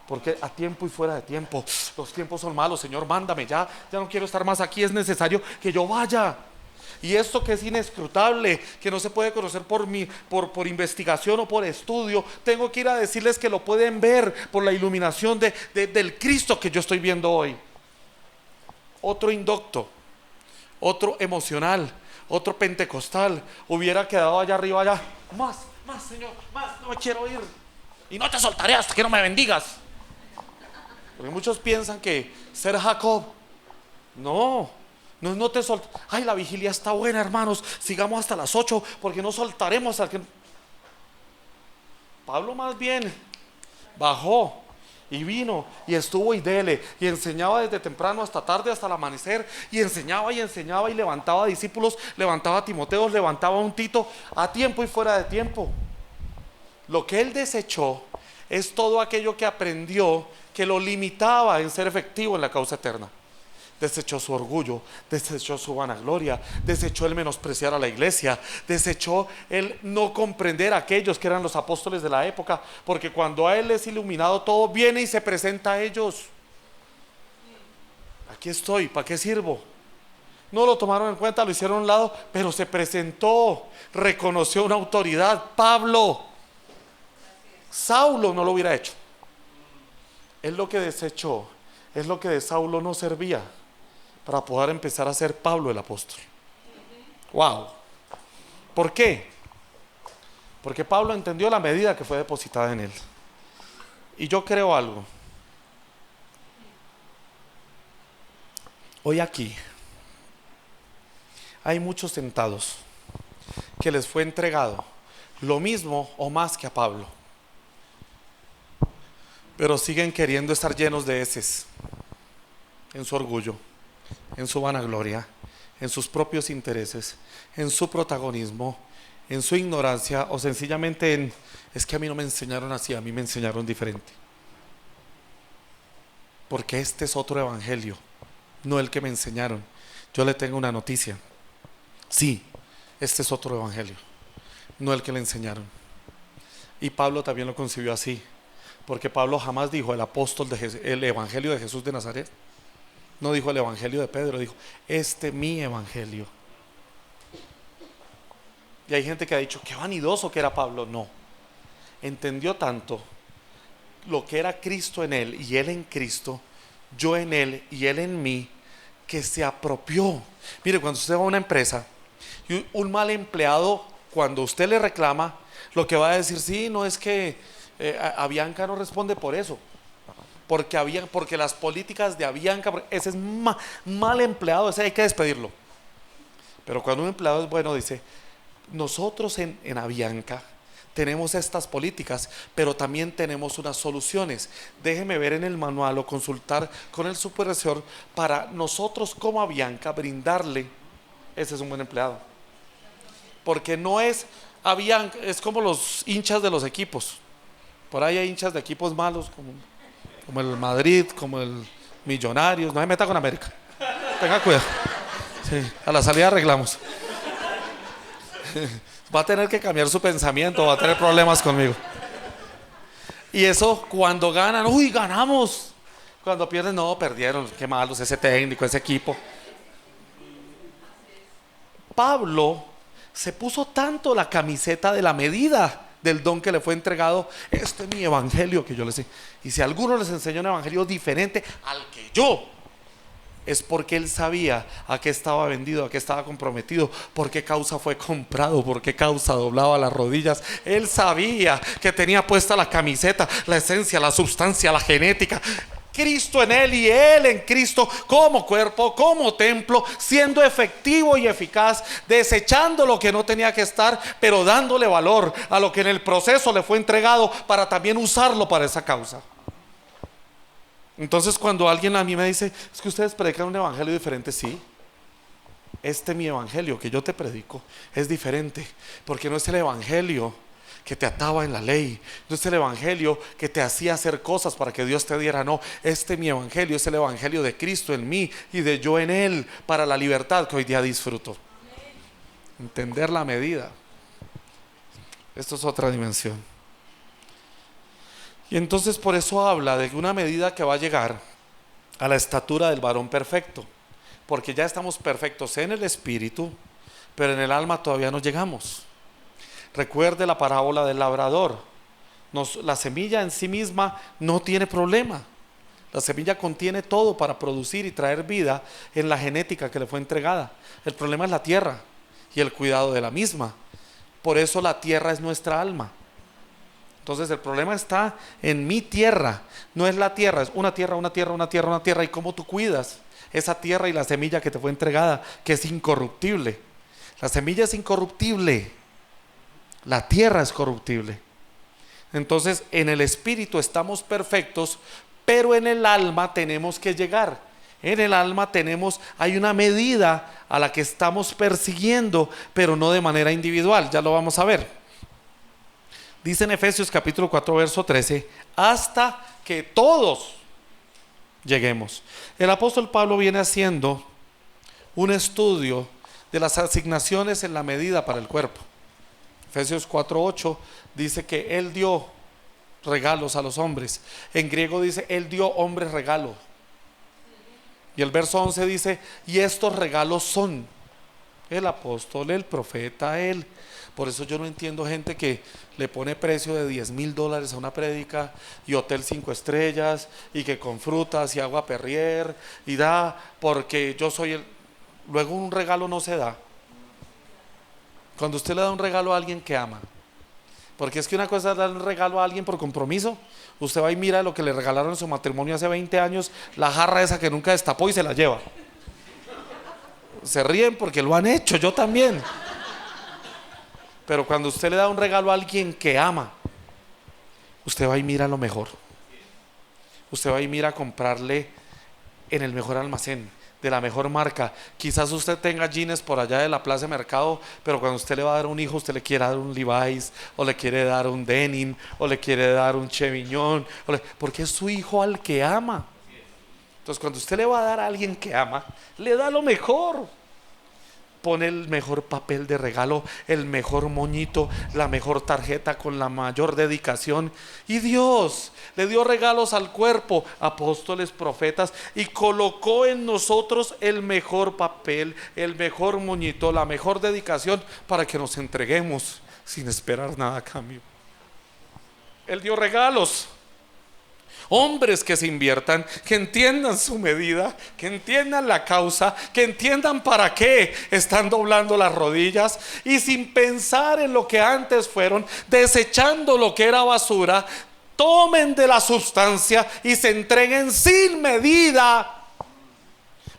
Porque a tiempo y fuera de tiempo, los tiempos son malos, Señor, mándame, ya no quiero estar más aquí, es necesario que yo vaya. Y esto que es inescrutable, que no se puede conocer por investigación o por estudio, tengo que ir a decirles que lo pueden ver por la iluminación del Cristo que yo estoy viendo hoy. Otro indocto, otro emocional, otro pentecostal, hubiera quedado allá arriba, allá, más Señor, más, no me quiero ir. Y no te soltaré hasta que no me bendigas. Porque muchos piensan que ser Jacob, no, no te soltaré. Ay, la vigilia está buena, hermanos, sigamos hasta las 8 porque no soltaremos al que... Pablo más bien bajó y vino y estuvo y dele y enseñaba desde temprano hasta tarde, hasta el amanecer, y enseñaba y levantaba discípulos, levantaba a Timoteos, levantaba a un Tito, a tiempo y fuera de tiempo. Lo que él desechó es todo aquello que aprendió que lo limitaba en ser efectivo en la causa eterna. Desechó su orgullo, desechó su vanagloria, desechó el menospreciar a la iglesia, desechó el no comprender a aquellos que eran los apóstoles de la época, porque cuando a él es iluminado todo, viene y se presenta a ellos. Aquí estoy, ¿para qué sirvo? No lo tomaron en cuenta, lo hicieron a un lado, pero se presentó, reconoció una autoridad. Pablo, Saulo no lo hubiera hecho. Es lo que desechó, es lo que de Saulo no servía para poder empezar a ser Pablo el apóstol. Wow. ¿Por qué? Porque Pablo entendió la medida que fue depositada en él. Y yo creo algo. Hoy aquí hay muchos sentados que les fue entregado lo mismo o más que a Pablo, pero siguen queriendo estar llenos de heces en su orgullo, en su vanagloria, en sus propios intereses, en su protagonismo, en su ignorancia, o sencillamente en: es que a mí no me enseñaron así, a mí me enseñaron diferente. Porque este es otro evangelio, no el que me enseñaron. Yo le tengo una noticia: sí, este es otro evangelio, no el que le enseñaron. Y Pablo también lo concibió así, porque Pablo jamás dijo el apóstol el evangelio de Jesús de Nazaret. No dijo el evangelio de Pedro, dijo: este mi evangelio. Y hay gente que ha dicho: qué vanidoso que era Pablo. No, entendió tanto lo que era Cristo en él y él en Cristo, yo en él y él en mí, que se apropió. Mire, cuando usted va a una empresa y un mal empleado, cuando usted le reclama, lo que va a decir: sí, no, es que Avianca no responde por eso, porque las políticas de Avianca, ese es mal empleado, ese hay que despedirlo. Pero cuando un empleado es bueno, dice: nosotros en Avianca tenemos estas políticas, pero también tenemos unas soluciones. Déjeme ver en el manual o consultar con el supervisor para nosotros como Avianca brindarle. Ese es un buen empleado, porque no es Avianca, es como los hinchas de los equipos. Por ahí hay hinchas de equipos malos, como el Madrid, como el Millonarios. No se meta con América, tenga cuidado. Sí, a la salida arreglamos. Va a tener que cambiar su pensamiento, va a tener problemas conmigo. Y eso, cuando ganan, uy, ganamos. Cuando pierden, no, perdieron, qué malos, ese técnico, ese equipo. Pablo se puso tanto la camiseta de la medida del don que le fue entregado: este es mi evangelio que yo les sé. Y si alguno les enseñó un evangelio diferente al que yo, es porque él sabía a qué estaba vendido, a qué estaba comprometido, por qué causa fue comprado, por qué causa doblaba las rodillas. Él sabía que tenía puesta la camiseta, la esencia, la sustancia, la genética, Cristo en él y él en Cristo, como cuerpo, como templo, siendo efectivo y eficaz, desechando lo que no tenía que estar, pero dándole valor a lo que en el proceso le fue entregado para también usarlo para esa causa. Entonces, cuando alguien a mí me dice: es que ustedes predican un evangelio diferente, sí, este mi evangelio que yo te predico es diferente, porque no es el evangelio que te ataba en la ley, no es el evangelio que te hacía hacer cosas para que Dios te diera, no, este mi evangelio es el evangelio de Cristo en mí y de yo en él, para la libertad que hoy día disfruto. Entender la medida, esto es otra dimensión. Y entonces por eso habla de una medida que va a llegar a la estatura del varón perfecto, porque ya estamos perfectos en el espíritu, pero en el alma todavía no llegamos. Recuerde la parábola del labrador. La semilla en sí misma no tiene problema. La semilla contiene todo para producir y traer vida en la genética que le fue entregada. El problema es la tierra y el cuidado de la misma. Por eso la tierra es nuestra alma. Entonces el problema está en mi tierra, no es la tierra, es una tierra, una tierra, una tierra, una tierra. Y cómo tú cuidas esa tierra y la semilla que te fue entregada, que es incorruptible. La semilla es incorruptible, la tierra es corruptible. Entonces en el espíritu estamos perfectos, pero en el alma tenemos que llegar. En el alma hay una medida a la que estamos persiguiendo, pero no de manera individual. Ya lo vamos a ver. Dice en Efesios capítulo 4 verso 13, hasta que todos lleguemos. El apóstol Pablo viene haciendo un estudio de las asignaciones en la medida para el cuerpo. Efesios 4:8 dice que él dio regalos a los hombres. En griego dice, él dio hombres regalo. Y el verso 11 dice, y estos regalos son el apóstol, el profeta, él. Por eso yo no entiendo gente que le pone precio de $10,000 a una prédica y hotel 5 estrellas y que con frutas y agua Perrier y da, porque yo soy el... Luego un regalo no se da. Cuando usted le da un regalo a alguien que ama, porque es que una cosa es dar un regalo a alguien por compromiso. Usted va y mira lo que le regalaron en su matrimonio hace 20 años, la jarra esa que nunca destapó y se la lleva. Se ríen porque lo han hecho, yo también. Pero cuando usted le da un regalo a alguien que ama, usted va y mira lo mejor. Usted va y mira a comprarle en el mejor almacén, de la mejor marca. Quizás usted tenga jeans por allá de la plaza de mercado, pero cuando usted le va a dar un hijo, usted le quiere dar un Levi's, o le quiere dar un denim, o le quiere dar un Chevignon, porque es su hijo al que ama. Entonces cuando usted le va a dar a alguien que ama, le da lo mejor. Pone el mejor papel de regalo, el mejor moñito, la mejor tarjeta con la mayor dedicación. Y Dios le dio regalos al cuerpo, apóstoles, profetas, y colocó en nosotros el mejor papel, el mejor moñito, la mejor dedicación para que nos entreguemos sin esperar nada a cambio. Él dio regalos. Hombres que se inviertan, que entiendan su medida, que entiendan la causa, que entiendan para qué están doblando las rodillas y sin pensar en lo que antes fueron, desechando lo que era basura, tomen de la sustancia y se entreguen sin medida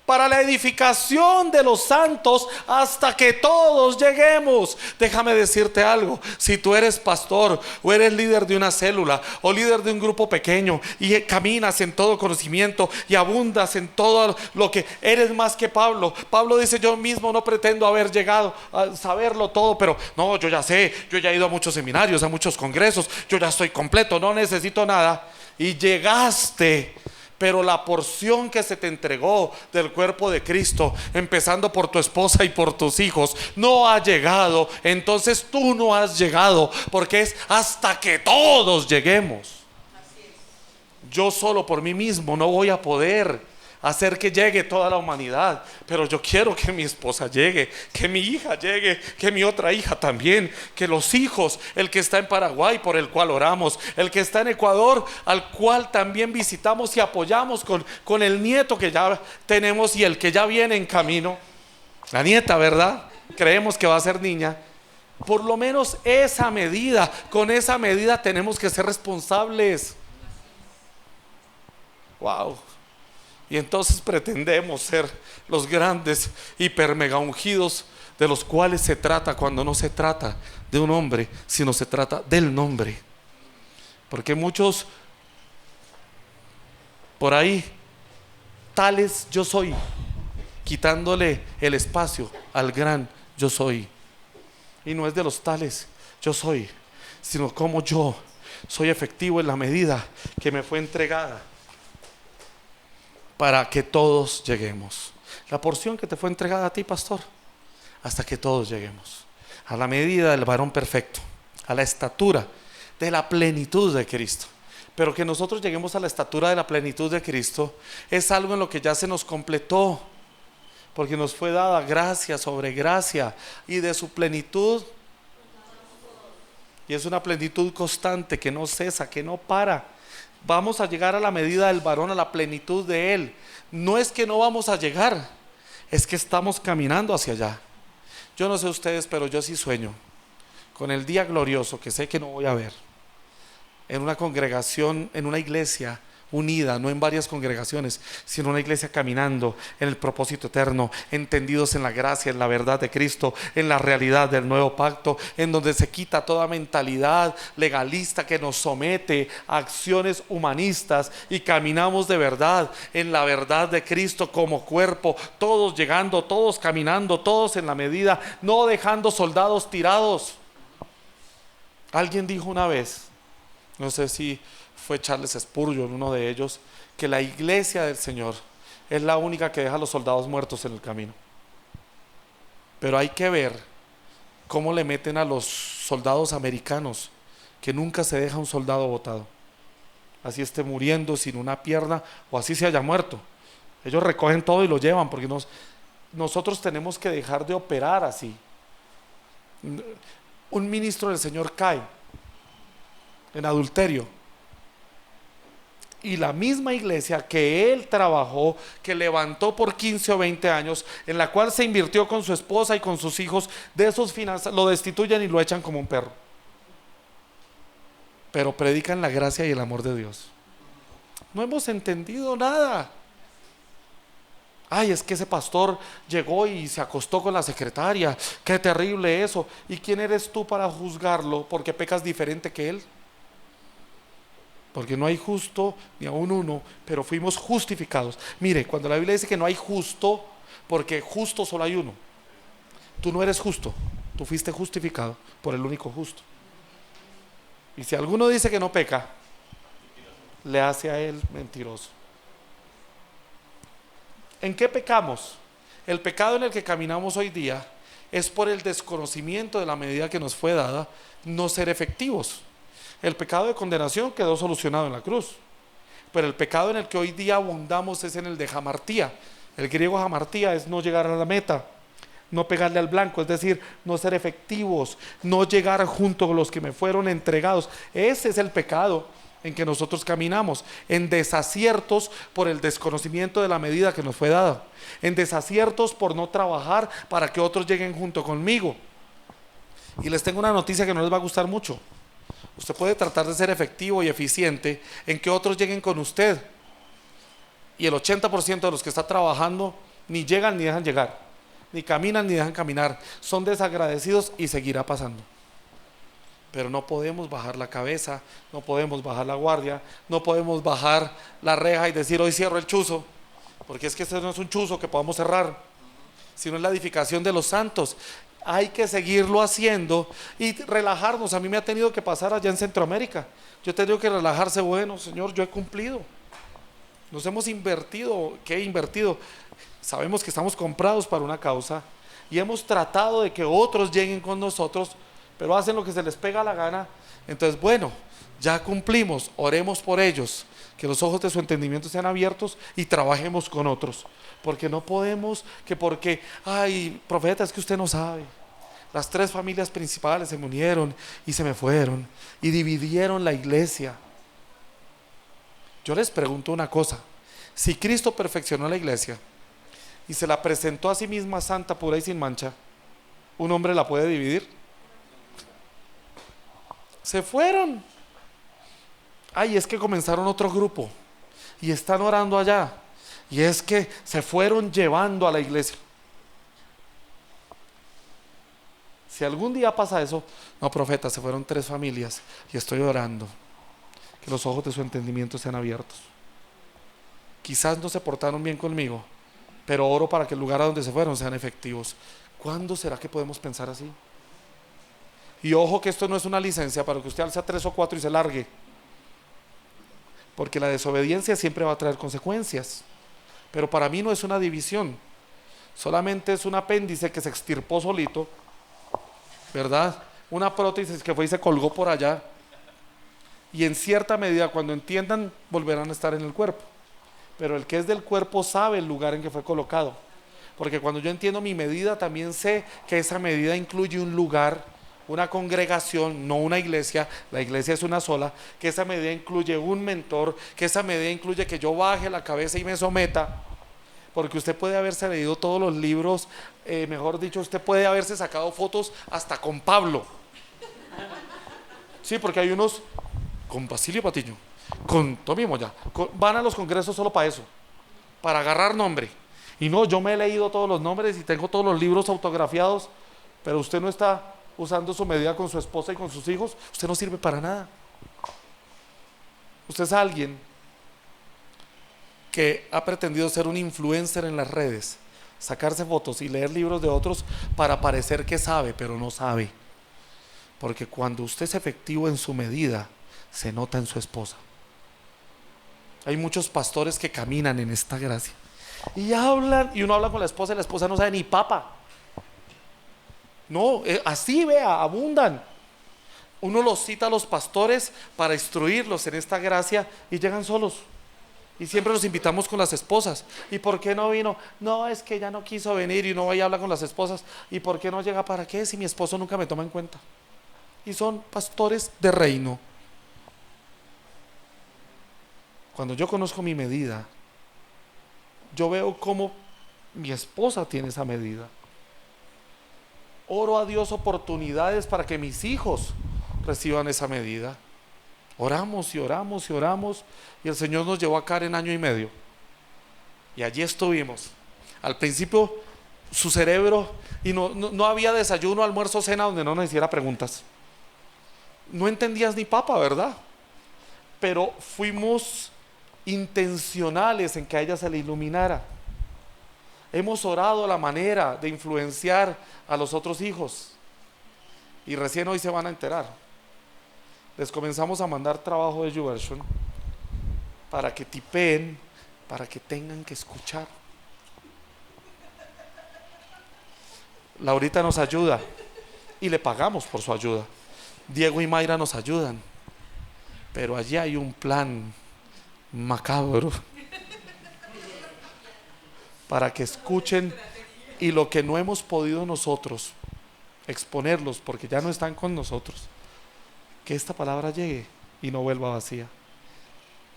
para la edificación de los santos hasta que todos lleguemos. Déjame decirte algo, si tú eres pastor o eres líder de una célula o líder de un grupo pequeño y caminas en todo conocimiento y abundas en todo lo que eres, más que Pablo. Pablo dice, yo mismo no pretendo haber llegado a saberlo todo, pero no, yo ya sé, yo ya he ido a muchos seminarios, a muchos congresos, yo ya estoy completo, no necesito nada. Y llegaste, pero la porción que se te entregó del cuerpo de Cristo, empezando por tu esposa y por tus hijos, no ha llegado. Entonces tú no has llegado, porque es hasta que todos lleguemos. Yo solo por mí mismo no voy a poder hacer que llegue toda la humanidad, pero yo quiero que mi esposa llegue, que mi hija llegue, que mi otra hija también, que los hijos, el que está en Paraguay por el cual oramos, el que está en Ecuador al cual también visitamos y apoyamos con el nieto que ya tenemos y el que ya viene en camino, la nieta, ¿verdad? Creemos que va a ser niña. Por lo menos esa medida, con esa medida tenemos que ser responsables. Wow. Y entonces pretendemos ser los grandes hiper mega ungidos de los cuales se trata, cuando no se trata de un hombre, sino se trata del nombre. Porque muchos por ahí, tales yo soy, quitándole el espacio al gran yo soy. Y no es de los tales yo soy, sino como yo soy efectivo en la medida que me fue entregada, para que todos lleguemos. La porción que te fue entregada a ti, pastor, hasta que todos lleguemos a la medida del varón perfecto, a la estatura de la plenitud de Cristo. Pero que nosotros lleguemos a la estatura de la plenitud de Cristo es algo en lo que ya se nos completó, porque nos fue dada gracia sobre gracia, y de su plenitud, y es una plenitud constante que no cesa, que no para. Vamos a llegar a la medida del varón, a la plenitud de él. No es que no vamos a llegar, es que estamos caminando hacia allá. Yo no sé ustedes, pero yo sí sueño con el día glorioso que sé que no voy a ver, en una congregación, en una iglesia unida, no en varias congregaciones, sino una iglesia caminando en el propósito eterno, entendidos en la gracia, en la verdad de Cristo, en la realidad del nuevo pacto, en donde se quita toda mentalidad legalista que nos somete a acciones humanistas y caminamos de verdad en la verdad de Cristo como cuerpo, todos llegando, todos caminando, todos en la medida, no dejando soldados tirados. Alguien dijo una vez, no sé si fue Charles Spurgeon, uno de ellos, que la iglesia del Señor es la única que deja a los soldados muertos en el camino. Pero hay que ver cómo le meten a los soldados americanos, que nunca se deja un soldado botado, así esté muriendo sin una pierna o así se haya muerto. Ellos recogen todo y lo llevan, porque nosotros tenemos que dejar de operar así. Un ministro del Señor cae en adulterio, y la misma iglesia que él trabajó, que levantó por 15 o 20 años, en la cual se invirtió con su esposa y con sus hijos, de sus finanzas, lo destituyen y lo echan como un perro. Pero predican la gracia y el amor de Dios. No hemos entendido nada. Ay, es que ese pastor llegó y se acostó con la secretaria, qué terrible eso. ¿Y quién eres tú para juzgarlo porque pecas diferente que él? Porque no hay justo ni aún uno, pero fuimos justificados. Mire, cuando la Biblia dice que no hay justo, porque justo solo hay uno. Tú no eres justo, tú fuiste justificado por el único justo. Y si alguno dice que no peca, le hace a él mentiroso. ¿En qué pecamos? El pecado en el que caminamos hoy día es por el desconocimiento de la medida que nos fue dada, no ser efectivos. El pecado de condenación quedó solucionado en la cruz, pero el pecado en el que hoy día abundamos es en el de hamartía. El griego hamartía es no llegar a la meta, no pegarle al blanco, es decir, no ser efectivos, no llegar junto con los que me fueron entregados. Ese es el pecado en que nosotros caminamos, en desaciertos por el desconocimiento de la medida que nos fue dada, en desaciertos por no trabajar para que otros lleguen junto conmigo. Y les tengo una noticia que no les va a gustar mucho. Usted puede tratar de ser efectivo y eficiente en que otros lleguen con usted, y el 80% de los que está trabajando ni llegan ni dejan llegar, ni caminan ni dejan caminar, son desagradecidos y seguirá pasando. Pero no podemos bajar la cabeza, no podemos bajar la guardia, no podemos bajar la reja y decir hoy cierro el chuzo, porque es que este no es un chuzo que podamos cerrar, sino es la edificación de los santos. Hay que seguirlo haciendo y relajarnos. A mí me ha tenido que pasar allá en Centroamérica. Yo he tenido que relajarse. Bueno, Señor, yo he cumplido. Nos hemos invertido. ¿Qué he invertido? Sabemos que estamos comprados para una causa y hemos tratado de que otros lleguen con nosotros, pero hacen lo que se les pega la gana. Entonces, bueno, ya cumplimos. Oremos por ellos, que los ojos de su entendimiento sean abiertos y trabajemos con otros. Porque no podemos, que porque, ay, profeta, es que usted no sabe. Las 3 familias principales se me unieron y se me fueron y dividieron la iglesia. Yo les pregunto una cosa: si Cristo perfeccionó la iglesia y se la presentó a sí misma santa, pura y sin mancha, ¿un hombre la puede dividir? Se fueron. Ay, es que comenzaron otro grupo y están orando allá, y es que se fueron llevando a la iglesia. Si algún día pasa eso, no, profeta, se fueron 3 familias y estoy orando que los ojos de su entendimiento sean abiertos. Quizás no se portaron bien conmigo, pero oro para que el lugar a donde se fueron sean efectivos. ¿Cuándo será que podemos pensar así? Y ojo, que esto no es una licencia para que usted alce a 3 o 4 y se largue, porque la desobediencia siempre va a traer consecuencias. Pero para mí no es una división, solamente es un apéndice que se extirpó solito, ¿verdad? Una prótesis que fue y se colgó por allá, y en cierta medida, cuando entiendan, volverán a estar en el cuerpo. Pero el que es del cuerpo sabe el lugar en que fue colocado, porque cuando yo entiendo mi medida, también sé que esa medida incluye un lugar, una congregación, no una iglesia. La iglesia es una sola. Que esa medida incluye un mentor, que esa medida incluye que yo baje la cabeza y me someta, porque usted puede haberse leído todos los libros, mejor dicho, usted puede haberse sacado fotos hasta con Pablo, Sí, porque hay unos con Basilio Patiño, con Tommy Moya, van a los congresos solo para eso, para agarrar nombre. Y no, yo me he leído todos los nombres y tengo todos los libros autografiados, pero usted no está usando su medida con su esposa y con sus hijos, usted no sirve para nada. Usted es alguien que ha pretendido ser un influencer en las redes, sacarse fotos y leer libros de otros para parecer que sabe, pero no sabe. Porque cuando usted es efectivo en su medida, se nota en su esposa. Hay muchos pastores que caminan en esta gracia y hablan, y uno habla con la esposa y la esposa no sabe ni papa. No, así vea, abundan. Uno los cita a los pastores para instruirlos en esta gracia y llegan solos. Y siempre los invitamos con las esposas. ¿Y por qué no vino? No, es que ella no quiso venir, y uno va y habla con las esposas. ¿Y por qué no llega? ¿Para qué? Si mi esposo nunca me toma en cuenta. Y son pastores de reino. Cuando yo conozco mi medida, yo veo cómo mi esposa tiene esa medida. Oro a Dios oportunidades para que mis hijos reciban esa medida. Oramos y oramos y oramos, y el Señor nos llevó a Karen año y medio. Y allí estuvimos. Al principio su cerebro, y no había desayuno, almuerzo, cena donde no nos hiciera preguntas. No entendías ni papa, ¿verdad? Pero fuimos intencionales en que a ella se le iluminara. Hemos orado la manera de influenciar a los otros hijos, y recién hoy se van a enterar. Les comenzamos a mandar trabajo de YouVersion para que tipeen, para que tengan que escuchar. Laurita nos ayuda y le pagamos por su ayuda. Diego y Mayra nos ayudan, pero allí hay un plan macabro para que escuchen, y lo que no hemos podido nosotros exponerlos porque ya no están con nosotros, que esta palabra llegue y no vuelva vacía.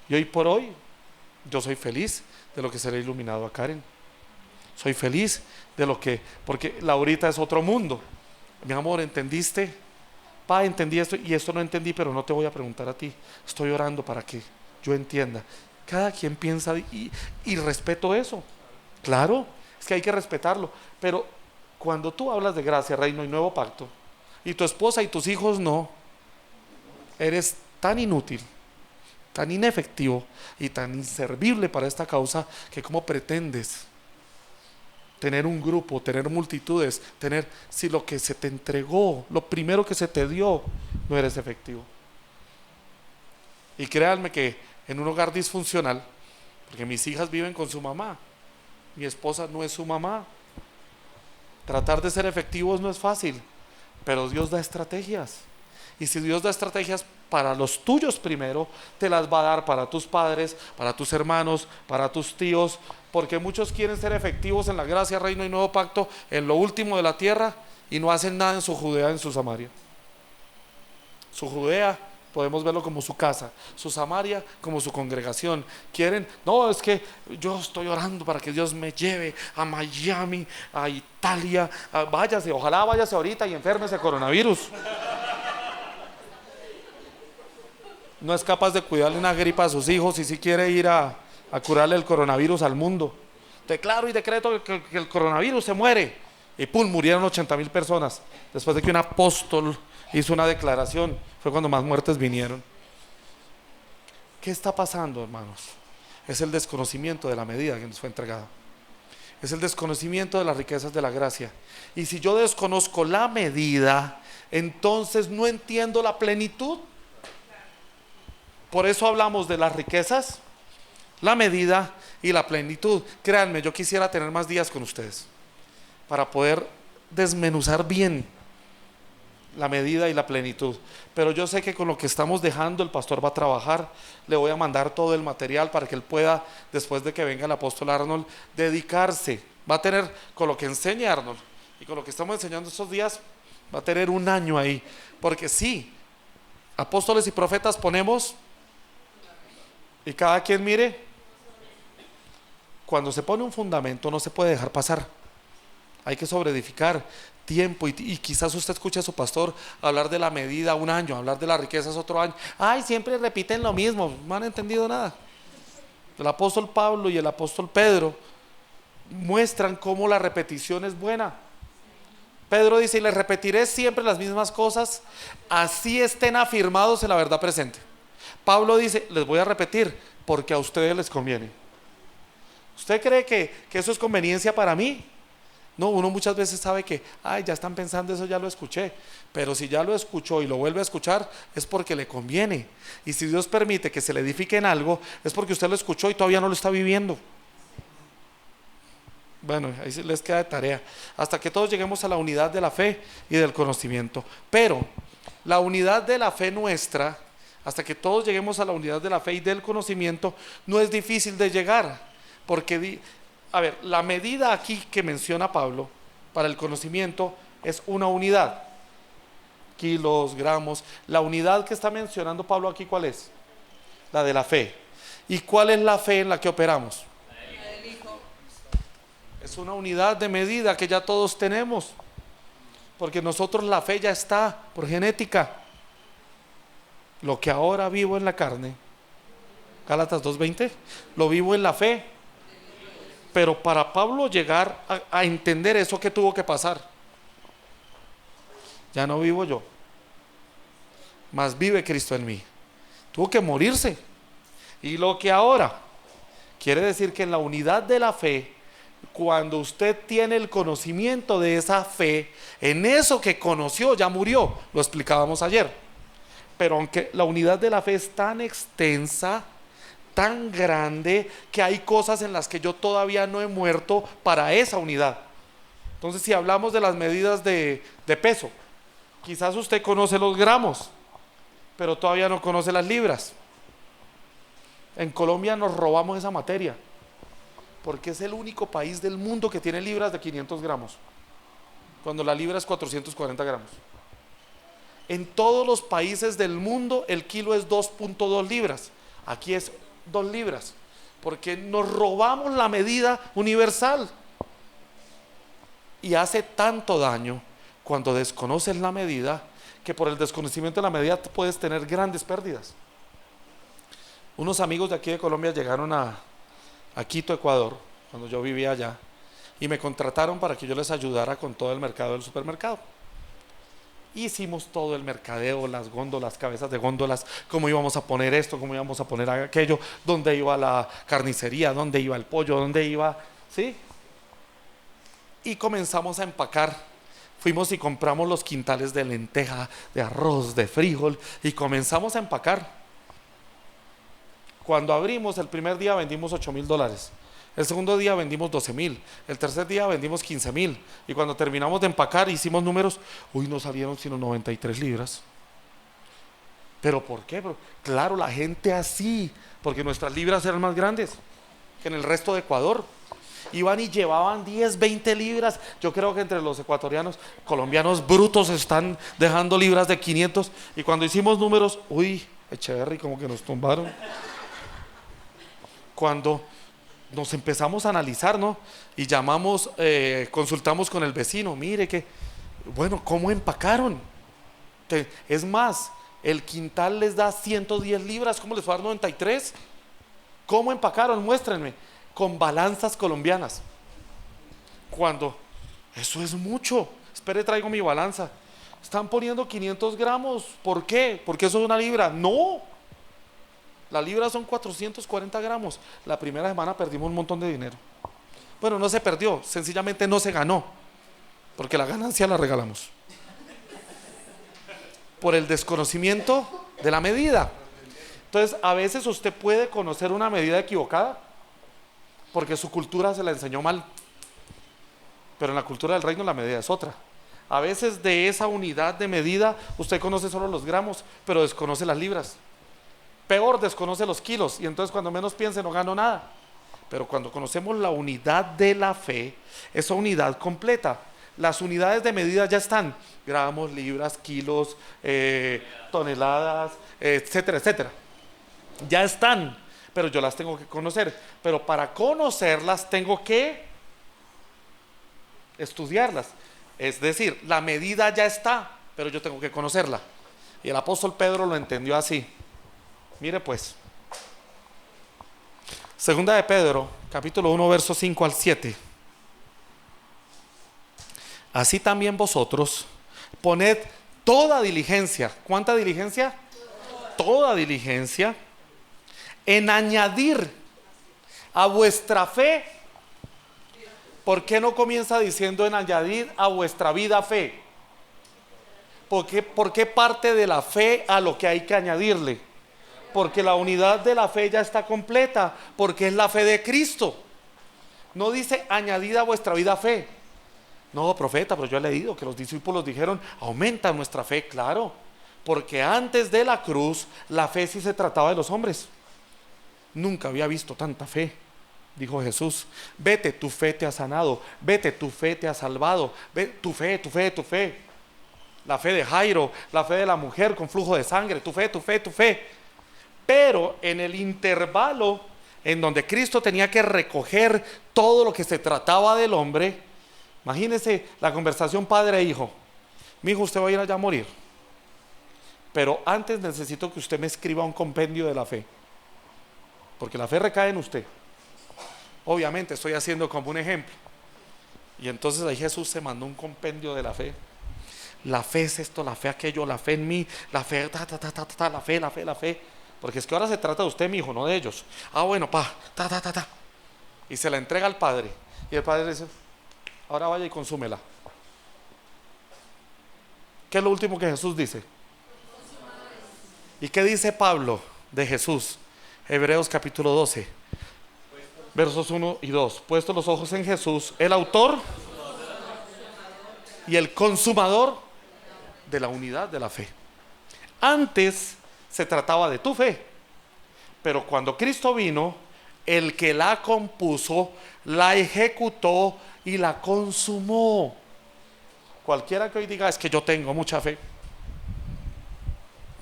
Y hoy por hoy yo soy feliz de lo que se le ha iluminado a Karen. Soy feliz de lo que, porque Laurita es otro mundo. Mi amor, ¿entendiste? Pa, entendí esto y esto no entendí, pero no te voy a preguntar a ti. Estoy orando para que yo entienda. Cada quien piensa y respeto eso. Claro, es que hay que respetarlo. Pero cuando tú hablas de gracia, reino y nuevo pacto, y tu esposa y tus hijos no, eres tan inútil, tan inefectivo y tan inservible para esta causa, que cómo pretendes tener un grupo, tener multitudes, si lo que se te entregó, lo primero que se te dio, no eres efectivo. Y créanme que en un hogar disfuncional, porque mis hijas viven con su mamá, mi esposa no es su mamá, tratar de ser efectivos no es fácil, pero Dios da estrategias. Y si Dios da estrategias para los tuyos primero, te las va a dar para tus padres, para tus hermanos, para tus tíos, porque muchos quieren ser efectivos en la gracia, reino y nuevo pacto, en lo último de la tierra, y no hacen nada en su Judea, en su Samaria. Su Judea podemos verlo como su casa, su Samaria como su congregación. Quieren, no, es que yo estoy orando para que Dios me lleve a Miami, a Italia, váyase, ojalá váyase ahorita y enfermese de coronavirus. No es capaz de cuidarle una gripa a sus hijos, y si quiere ir a curarle el coronavirus al mundo. Declaro y decreto que el coronavirus se muere, y pum, murieron 80,000 personas después de que un apóstol hizo una declaración. Fue cuando más muertes vinieron. ¿Qué está pasando, hermanos? Es el desconocimiento de la medida que nos fue entregada. Es el desconocimiento de las riquezas de la gracia. Y si yo desconozco la medida, entonces no entiendo la plenitud. Por eso hablamos de las riquezas, la medida y la plenitud. Créanme, yo quisiera tener más días con ustedes para poder desmenuzar bien la medida y la plenitud, pero yo sé que con lo que estamos dejando el pastor va a trabajar. Le voy a mandar todo el material para que él pueda, después de que venga el apóstol Arnold, dedicarse. Va a tener, con lo que enseñe Arnold y con lo que estamos enseñando estos días, va a tener un año ahí, porque sí, apóstoles y profetas ponemos, y cada quien mire, cuando se pone un fundamento no se puede dejar pasar. hay que sobreedificar tiempo. Y quizás usted escuche a su pastor hablar de la medida un año, hablar de las riquezas otro año. Ay, siempre repiten lo mismo, no han entendido nada. El apóstol Pablo y el apóstol Pedro muestran cómo la repetición es buena. Pedro dice: y les repetiré siempre las mismas cosas, así estén afirmados en la verdad presente. Pablo dice: les voy a repetir porque a ustedes les conviene. ¿Usted cree que eso es conveniencia para mí? No, uno muchas veces sabe que, ay, ya están pensando eso, ya lo escuché. Pero si ya lo escuchó y lo vuelve a escuchar, es porque le conviene. Y si Dios permite que se le edifique en algo, es porque usted lo escuchó y todavía no lo está viviendo. Bueno, ahí sí les queda de tarea, hasta que todos lleguemos a la unidad de la fe y del conocimiento. Pero la unidad de la fe nuestra, hasta que todos lleguemos a la unidad de la fe y del conocimiento, no es difícil de llegar. Porque, a ver, la medida aquí que menciona Pablo para el conocimiento es una unidad. Kilos, gramos. La unidad que está mencionando Pablo aquí, ¿cuál es? La de la fe. ¿Y cuál es la fe en la que operamos? Es una unidad de medida que ya todos tenemos, porque nosotros la fe ya está por genética. Lo que ahora vivo en la carne, Gálatas 2:20, lo vivo en la fe. Pero para Pablo llegar a entender eso, ¿qué tuvo que pasar? Ya no vivo yo, mas vive Cristo en mí. Tuvo que morirse. Y lo que ahora quiere decir que en la unidad de la fe, cuando usted tiene el conocimiento de esa fe, en eso que conoció ya murió, lo explicábamos ayer. Pero aunque la unidad de la fe es tan extensa, tan grande, que hay cosas en las que yo todavía no he muerto para esa unidad. Entonces, si hablamos de las medidas de peso, quizás usted conoce los gramos, pero todavía no conoce las libras. En Colombia nos robamos esa materia, porque es el único país del mundo que tiene libras de 500 gramos, cuando la libra es 440 gramos. En todos los países del mundo el kilo es 2.2 libras, aquí es 2 libras, porque nos robamos la medida universal. Y hace tanto daño cuando desconoces la medida, que por el desconocimiento de la medida puedes tener grandes pérdidas. Unos amigos de aquí de Colombia llegaron a Quito, Ecuador, cuando yo vivía allá, y me contrataron para que yo les ayudara con todo el mercado del supermercado. Hicimos todo el mercadeo, las góndolas, cabezas de góndolas, cómo íbamos a poner esto, cómo íbamos a poner aquello, dónde iba la carnicería, dónde iba el pollo, dónde iba, ¿sí? Y comenzamos a empacar. Fuimos y compramos los quintales de lenteja, de arroz, de frijol, y comenzamos a empacar. Cuando abrimos, el primer día vendimos $8,000, el segundo día vendimos 12,000, el tercer día vendimos 15,000, y cuando terminamos de empacar hicimos números, no salieron sino 93 libras. ¿Pero por qué? Claro, la gente así, porque nuestras libras eran más grandes que en el resto de Ecuador. Iban y llevaban 10, 20 libras. Yo creo que entre los ecuatorianos, colombianos brutos están dejando libras de 500. Y cuando hicimos números, Echeverry, como que nos tumbaron. Cuando nos empezamos a analizar, ¿no? Y llamamos, consultamos con el vecino, mire que, bueno, ¿cómo empacaron? Es más, el quintal les da 110 libras, ¿cómo les va a dar 93? ¿Cómo empacaron? Muéstrenme. Con balanzas colombianas. Cuando, eso es mucho. Espere, traigo mi balanza. Están poniendo 500 gramos. ¿Por qué? ¿Porque eso es una libra? No. La libra son 440 gramos. La primera semana perdimos un montón de dinero. Bueno, no se perdió, sencillamente no se ganó, porque la ganancia la regalamos por el desconocimiento de la medida. Entonces, a veces usted puede conocer una medida equivocada porque su cultura se la enseñó mal, pero en la cultura del reino la medida es otra. A veces de esa unidad de medida usted conoce solo los gramos, pero desconoce las libras. Peor, desconoce los kilos, y entonces cuando menos piense no gano nada. Pero cuando conocemos la unidad de la fe, esa unidad completa, las unidades de medida ya están: gramos, libras, kilos, toneladas, etcétera, etcétera. Ya están, pero yo las tengo que conocer. Pero para conocerlas tengo que estudiarlas. Es decir, la medida ya está, pero yo tengo que conocerla. Y el apóstol Pedro lo entendió así. Mire pues, segunda de Pedro, capítulo 1, versos 5 al 7. Así también vosotros poned toda diligencia. ¿Cuánta diligencia? Toda diligencia en añadir a vuestra fe. ¿Por qué no comienza diciendo en añadir a vuestra vida fe? ¿Por qué parte de la fe a lo que hay que añadirle? Porque la unidad de la fe ya está completa, porque es la fe de Cristo. No dice añadida a vuestra vida fe. No, profeta, pero yo he leído que los discípulos dijeron, aumenta nuestra fe, claro. Porque antes de la cruz, la fe sí se trataba de los hombres. Nunca había visto tanta fe, dijo Jesús. Vete, tu fe te ha sanado. Vete, tu fe te ha salvado. Ve, tu fe, tu fe, tu fe. La fe de Jairo, la fe de la mujer con flujo de sangre, tu fe, tu fe, tu fe. Pero en el intervalo en donde Cristo tenía que recoger todo lo que se trataba del hombre, imagínese la conversación padre e hijo. Mi hijo, usted va a ir allá a morir, pero antes necesito que usted me escriba un compendio de la fe, porque la fe recae en usted. Obviamente estoy haciendo como un ejemplo. Y entonces ahí Jesús se mandó un compendio de la fe. La fe es esto, la fe aquello, la fe en mí, la fe, la fe, la fe, la fe. Porque es que ahora se trata de usted, mi hijo, no de ellos. Ah, bueno, y se la entrega al padre. Y el padre dice, ahora vaya y consúmela. ¿Qué es lo último que Jesús dice? ¿Y qué dice Pablo de Jesús? Hebreos capítulo 12, versos 1 y 2. Puesto los ojos en Jesús, el autor y el consumador de la unidad de la fe. Antes se trataba de tu fe, pero cuando Cristo vino, el que la compuso, la ejecutó y la consumó. Cualquiera que hoy diga, es que yo tengo mucha fe,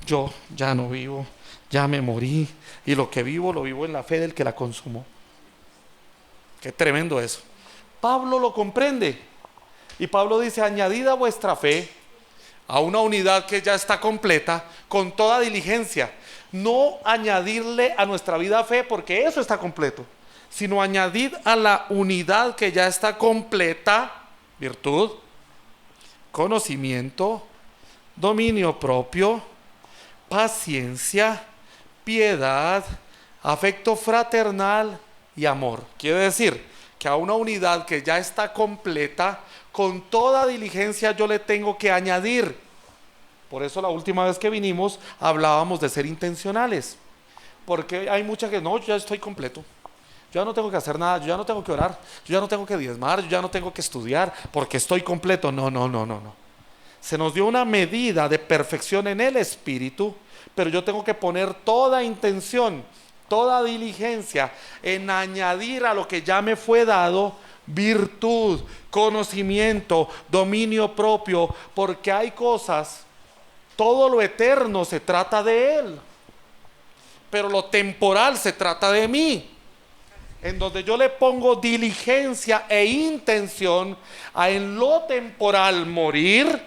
yo ya no vivo, ya me morí, y lo que vivo lo vivo en la fe del que la consumó. Qué tremendo eso. Pablo lo comprende, y Pablo dice, añadid a vuestra fe a una unidad que ya está completa, con toda diligencia. No añadirle a nuestra vida fe, porque eso está completo, sino añadid a la unidad que ya está completa, virtud, conocimiento, dominio propio, paciencia, piedad, afecto fraternal y amor. Quiere decir que a una unidad que ya está completa, con toda diligencia yo le tengo que añadir. Por eso la última vez que vinimos hablábamos de ser intencionales, porque hay mucha que no, yo ya estoy completo, yo ya no tengo que hacer nada, yo ya no tengo que orar, yo ya no tengo que diezmar, yo ya no tengo que estudiar porque estoy completo. No. Se nos dio una medida de perfección en el espíritu, pero yo tengo que poner toda intención, toda diligencia en añadir a lo que ya me fue dado virtud, conocimiento, dominio propio, porque hay cosas, todo lo eterno se trata de Él, pero lo temporal se trata de mí, en donde yo le pongo diligencia e intención a en lo temporal morir,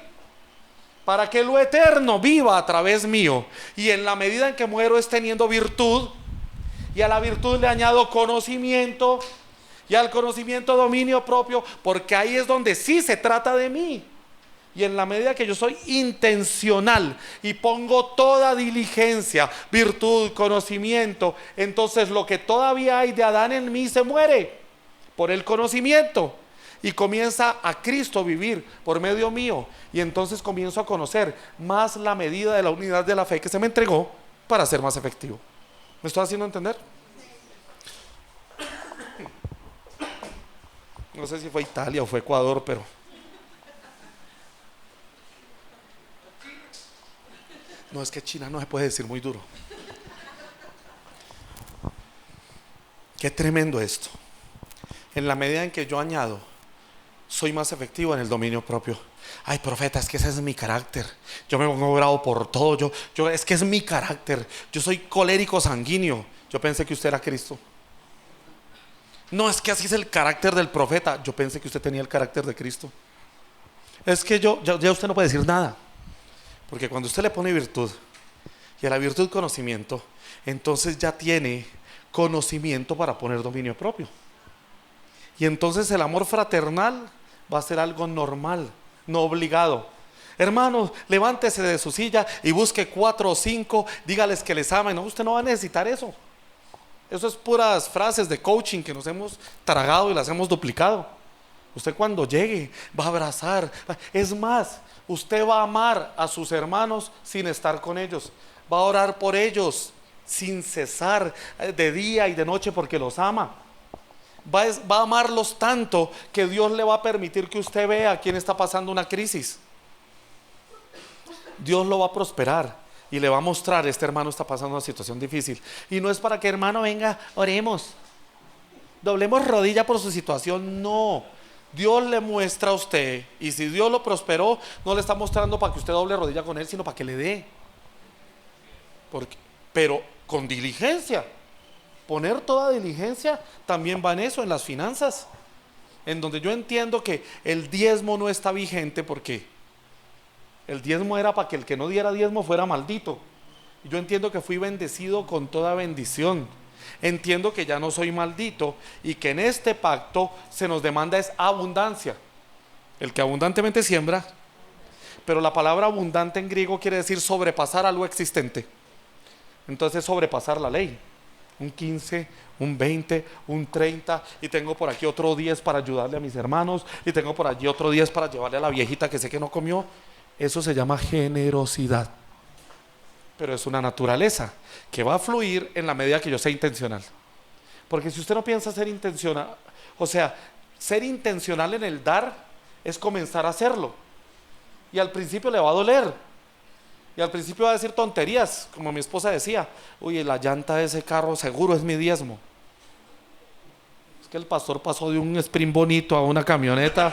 para que lo eterno viva a través mío, y en la medida en que muero es teniendo virtud, y a la virtud le añado conocimiento, y al conocimiento dominio propio, porque ahí es donde sí se trata de mí. Y en la medida que yo soy intencional y pongo toda diligencia, virtud, conocimiento, entonces lo que todavía hay de Adán en mí se muere por el conocimiento, y comienza a Cristo vivir por medio mío, y entonces comienzo a conocer más la medida de la unidad de la fe que se me entregó para ser más efectivo. ¿Me estoy haciendo entender? No sé si fue Italia o fue Ecuador, pero no, es que China no se puede decir muy duro. Qué tremendo esto. En la medida en que yo añado, soy más efectivo en el dominio propio. Ay, profeta, es que ese es mi carácter. Yo me pongo bravo por todo. Es que es mi carácter. Yo soy colérico sanguíneo. Yo pensé que usted era Cristo. No, es que así es el carácter del profeta. Yo pensé que usted tenía el carácter de Cristo. Es que ya usted no puede decir nada. Porque cuando usted le pone virtud, y a la virtud conocimiento, entonces ya tiene conocimiento para poner dominio propio. Y entonces el amor fraternal va a ser algo normal, no obligado. Hermanos, levántese de su silla y busque 4 o 5, dígales que les ama. No, usted no va a necesitar eso. Eso es puras frases de coaching que nos hemos tragado y las hemos duplicado. Usted cuando llegue va a abrazar. Es más, usted va a amar a sus hermanos sin estar con ellos. Va a orar por ellos sin cesar, de día y de noche, porque los ama. Va a amarlos tanto que Dios le va a permitir que usted vea quién está pasando una crisis. Dios lo va a prosperar y le va a mostrar: este hermano está pasando una situación difícil. Y no es para que, hermano, venga, oremos, doblemos rodilla por su situación. No, Dios le muestra a usted, y si Dios lo prosperó, no le está mostrando para que usted doble rodilla con él, sino para que le dé. Pero con diligencia. Poner toda diligencia también va en eso, en las finanzas, en donde yo entiendo que el diezmo no está vigente, porque el diezmo era para que el que no diera diezmo fuera maldito. Yo entiendo que fui bendecido con toda bendición. Entiendo que ya no soy maldito y que en este pacto se nos demanda es abundancia. El que abundantemente siembra, pero la palabra abundante en griego quiere decir sobrepasar algo existente. Entonces, sobrepasar la ley. Un 15, un 20, un 30, y tengo por aquí otro 10 para ayudarle a mis hermanos, y tengo por allí otro 10 para llevarle a la viejita que sé que no comió. Eso se llama generosidad. Pero es una naturaleza que va a fluir en la medida que yo sea intencional. Porque si usted no piensa ser intencional, o sea, ser intencional en el dar es comenzar a hacerlo. Y al principio le va a doler. Y al principio va a decir tonterías, como mi esposa decía: uy, la llanta de ese carro seguro es mi diezmo. Es que el pastor pasó de un sprint bonito a una camioneta.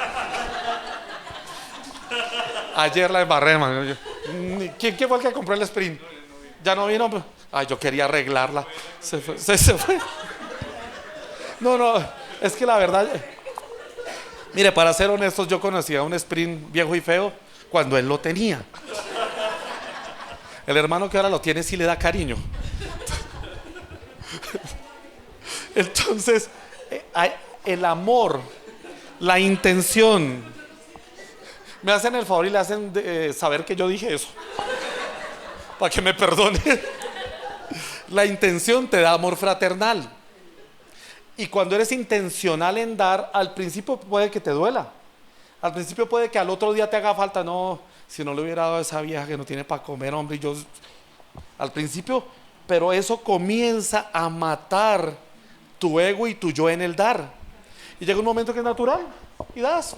Ayer la embarré, man. ¿Quién fue el que compró el sprint? Ya no vino. Ay, yo quería arreglarla. Se fue. No, es que la verdad, mire, para ser honestos, yo conocía un sprint viejo y feo cuando él lo tenía. El hermano que ahora lo tiene sí le da cariño. Entonces, el amor, la intención, me hacen el favor y le hacen saber que yo dije eso, para que me perdone. La intención te da amor fraternal. Y cuando eres intencional en dar, al principio puede que te duela. Al principio puede que al otro día te haga falta. No, si no le hubiera dado a esa vieja que no tiene para comer, hombre. Y yo, al principio, pero eso comienza a matar tu ego y tu yo en el dar. Y llega un momento que es natural y das.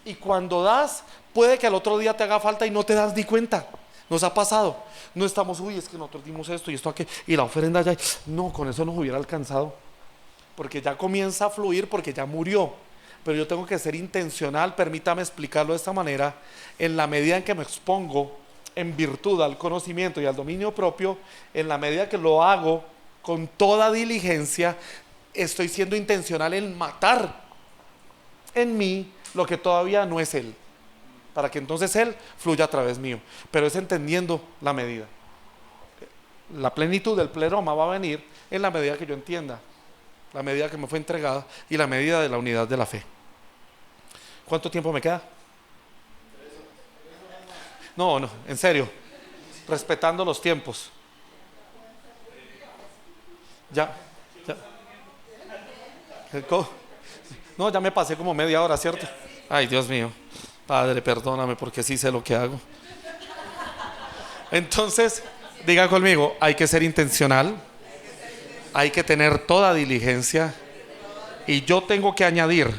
Y cuando das, puede que al otro día te haga falta y no te das ni cuenta. Nos ha pasado. No estamos, uy, es que nosotros dimos esto y esto aquí, y la ofrenda ya. No, con eso nos hubiera alcanzado. Porque ya comienza a fluir, porque ya murió. Pero yo tengo que ser intencional, permítame explicarlo de esta manera, en la medida en que me expongo en virtud al conocimiento y al dominio propio, en la medida que lo hago con toda diligencia, estoy siendo intencional en matar en mí lo que todavía no es Él, para que entonces Él fluya a través mío. Pero es entendiendo la medida. La plenitud del pleroma va a venir en la medida que yo entienda la medida que me fue entregada y la medida de la unidad de la fe. ¿Cuánto tiempo me queda? No, en serio, respetando los tiempos. Ya. No, ya me pasé como media hora, ¿cierto? Ay, Dios mío, Padre, perdóname porque sí sé lo que hago. Entonces, diga conmigo, hay que ser intencional. Hay que tener toda diligencia, y yo tengo que añadir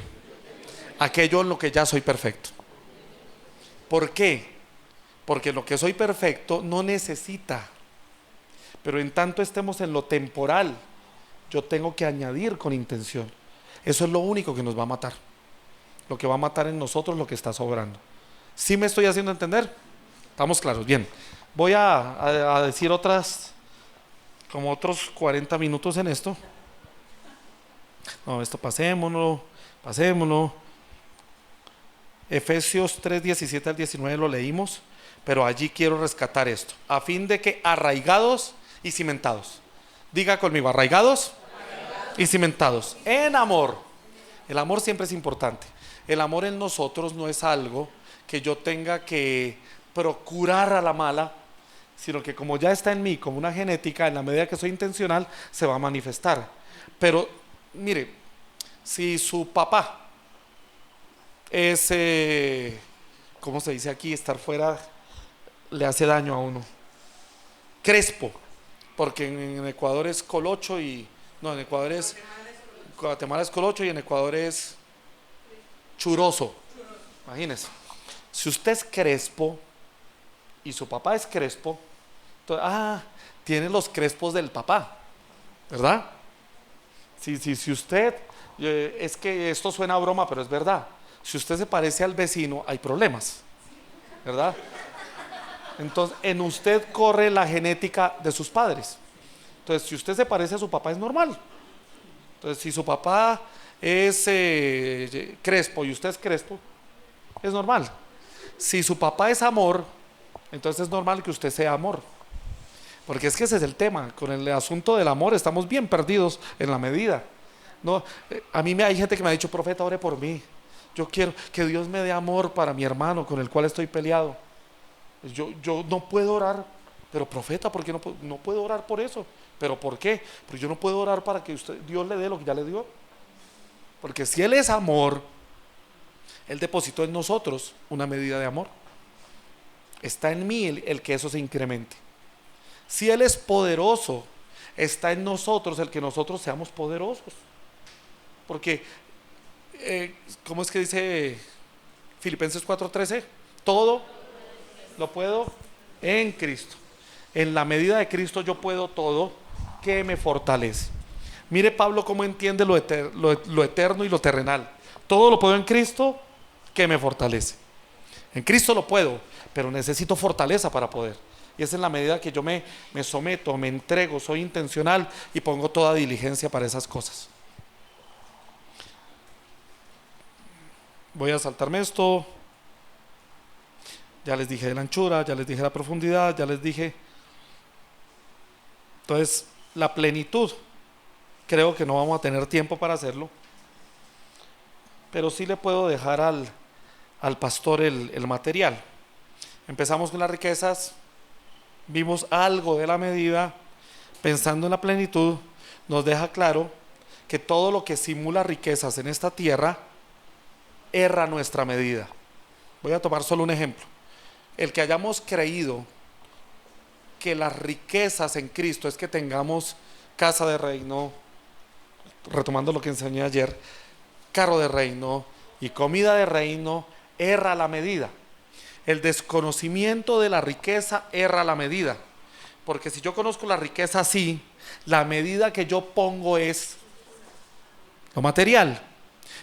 aquello en lo que ya soy perfecto. ¿Por qué? Porque en lo que soy perfecto no necesita, pero en tanto estemos en lo temporal, yo tengo que añadir con intención. Eso es lo único que nos va a matar. Lo que va a matar en nosotros lo que está sobrando. ¿Sí me estoy haciendo entender? ¿Estamos claros? Bien, voy a decir otros 40 minutos en esto. No, esto pasémonos, pasémonos. Efesios 3, 17 al 19 lo leímos, pero allí quiero rescatar esto, a fin de que arraigados y cimentados. Diga conmigo, arraigados y cimentados en amor. El amor siempre es importante. El amor en nosotros no es algo que yo tenga que procurar a la mala, sino que como ya está en mí, como una genética, en la medida que soy intencional, se va a manifestar. Pero, mire, si su papá es, ¿cómo se dice aquí? Estar fuera le hace daño a uno. Crespo, porque en Ecuador es colocho y... No, en Ecuador es... Guatemala es colocho y en Ecuador es churoso. Imagínense. Si usted es crespo y su papá es crespo, entonces, tiene los crespos del papá, ¿verdad? Si usted, es que esto suena a broma, pero es verdad. Si usted se parece al vecino, hay problemas, ¿verdad? Entonces, en usted corre la genética de sus padres. Entonces, si usted se parece a su papá, es normal. Entonces, si su papá es crespo y usted es crespo, es normal. Si su papá es amor, entonces es normal que usted sea amor. Porque es que ese es el tema. Con el asunto del amor estamos bien perdidos en la medida. No, a mí hay gente que me ha dicho, profeta, ore por mí. Yo quiero que Dios me dé amor para mi hermano con el cual estoy peleado. Yo no puedo orar, pero profeta, ¿por qué no puedo orar por eso? ¿Pero por qué? Porque yo no puedo orar para que Dios le dé lo que ya le dio. Porque si Él es amor, Él depositó en nosotros una medida de amor. Está en mí el que eso se incremente. Si Él es poderoso, está en nosotros el que nosotros seamos poderosos. Porque, ¿cómo es que dice Filipenses 4:13? Todo lo puedo en Cristo. En la medida de Cristo yo puedo todo que me fortalece. Mire Pablo cómo entiende lo eterno y lo terrenal. Todo lo puedo en Cristo que me fortalece. En Cristo lo puedo, pero necesito fortaleza para poder. Y esa es la medida que yo me someto, me entrego, soy intencional y pongo toda diligencia para esas cosas. Voy a saltarme esto. Ya les dije de la anchura, ya les dije la profundidad, ya les dije. Entonces, la plenitud, creo que no vamos a tener tiempo para hacerlo, pero sí le puedo dejar al pastor el material. Empezamos con las riquezas, vimos algo de la medida, pensando en la plenitud, nos deja claro que todo lo que simula riquezas en esta tierra erra nuestra medida. Voy a tomar solo un ejemplo. El que hayamos creído que las riquezas en Cristo es que tengamos casa de reino, retomando lo que enseñé ayer, carro de reino y comida de reino, erra la medida. El desconocimiento de la riqueza erra la medida. Porque si yo conozco la riqueza así, la medida que yo pongo es lo material.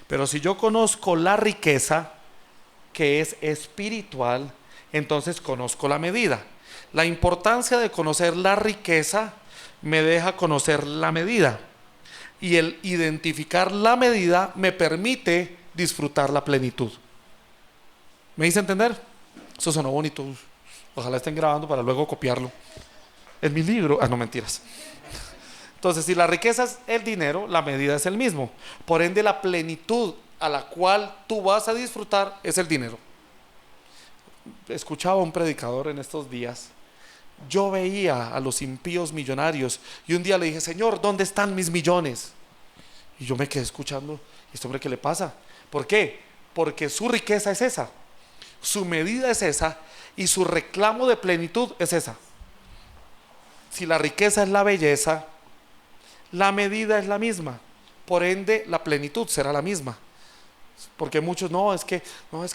Pero si yo conozco la riqueza, que es espiritual, entonces conozco la medida. La importancia de conocer la riqueza me deja conocer la medida. Y el identificar la medida me permite disfrutar la plenitud. ¿Me hice entender? Eso sonó bonito. Ojalá estén grabando para luego copiarlo. En mi libro. No, mentiras. Entonces, si la riqueza es el dinero, la medida es el mismo. Por ende, la plenitud a la cual tú vas a disfrutar es el dinero. Escuchaba a un predicador en estos días. Yo veía a los impíos millonarios y un día le dije, Señor, ¿dónde están mis millones? Y yo me quedé escuchando, ¿y este hombre qué le pasa? ¿Por qué? Porque su riqueza es esa, su medida es esa y su reclamo de plenitud es esa. Si la riqueza es la belleza, la medida es la misma, por ende la plenitud será la misma. Porque muchos, no, es que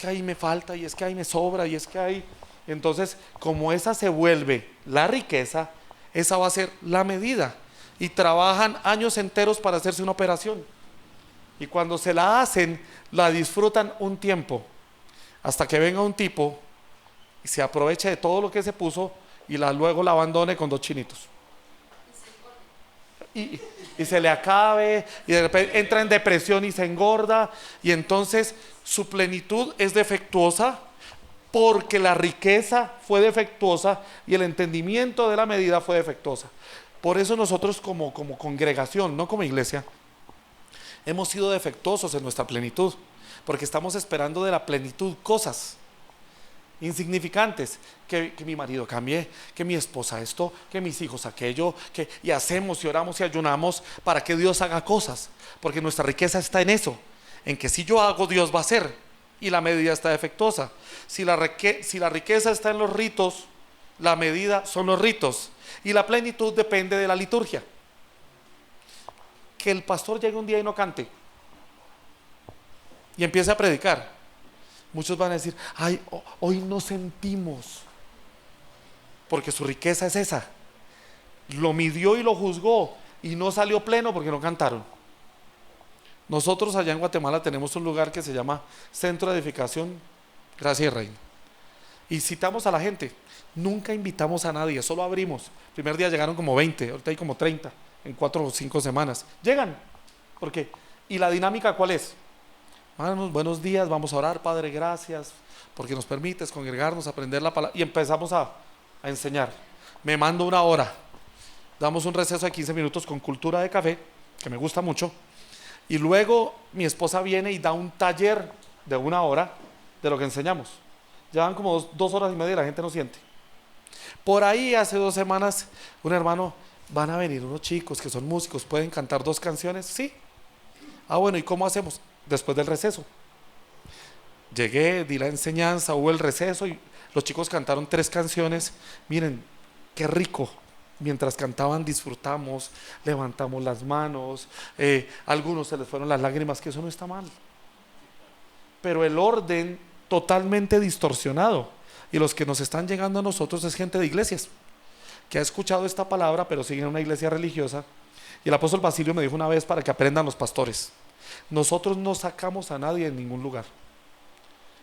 ahí me falta y es que ahí me sobra y es que ahí... Entonces, como esa se vuelve la riqueza, esa va a ser la medida. Y trabajan años enteros para hacerse una operación. Y cuando se la hacen, la disfrutan un tiempo. Hasta que venga un tipo y se aproveche de todo lo que se puso y luego la abandone con 2 chinitos. y se le acabe, y de repente entra en depresión y se engorda, y entonces su plenitud es defectuosa porque la riqueza fue defectuosa y el entendimiento de la medida fue defectuosa. Por eso nosotros como congregación, no como iglesia, hemos sido defectuosos en nuestra plenitud, porque estamos esperando de la plenitud cosas insignificantes, que mi marido cambie, que mi esposa esto, que mis hijos aquello, y hacemos y oramos y ayunamos para que Dios haga cosas, porque nuestra riqueza está en eso, en que si yo hago, Dios va a hacer, y la medida está defectuosa. Si la riqueza está en los ritos, la medida son los ritos, y la plenitud depende de la liturgia. Que el pastor llegue un día y no cante y empiece a predicar, muchos van a decir: ay, hoy no sentimos, porque su riqueza es esa. Lo midió y lo juzgó y no salió pleno porque no cantaron. Nosotros allá en Guatemala tenemos un lugar que se llama Centro de Edificación Gracia y Reino, y citamos a la gente. Nunca invitamos a nadie, solo abrimos. El primer día llegaron como 20, ahorita hay como 30 en 4 o 5 semanas. Llegan, ¿por qué? ¿Y la dinámica cuál es? Hermanos, buenos días, vamos a orar. Padre, gracias porque nos permites congregarnos, aprender la palabra, y empezamos a enseñar. Me mando una hora, damos un receso de 15 minutos con cultura de café, que me gusta mucho, y luego mi esposa viene y da un taller de 1 hora de lo que enseñamos. Llevan como 2 horas y media y la gente no siente. Por ahí hace 2 semanas un hermano: van a venir unos chicos que son músicos, ¿pueden cantar 2 canciones? Sí. Ah, bueno, ¿y cómo hacemos? Después del receso. Llegué, di la enseñanza, hubo el receso y los chicos cantaron 3 canciones. Miren, qué rico. Mientras cantaban disfrutamos, levantamos las manos, algunos se les fueron las lágrimas, que eso no está mal. Pero el orden totalmente distorsionado, y los que nos están llegando a nosotros es gente de iglesias que ha escuchado esta palabra pero sigue en una iglesia religiosa. Y el apóstol Basilio me dijo una vez: para que aprendan los pastores, nosotros no sacamos a nadie en ningún lugar,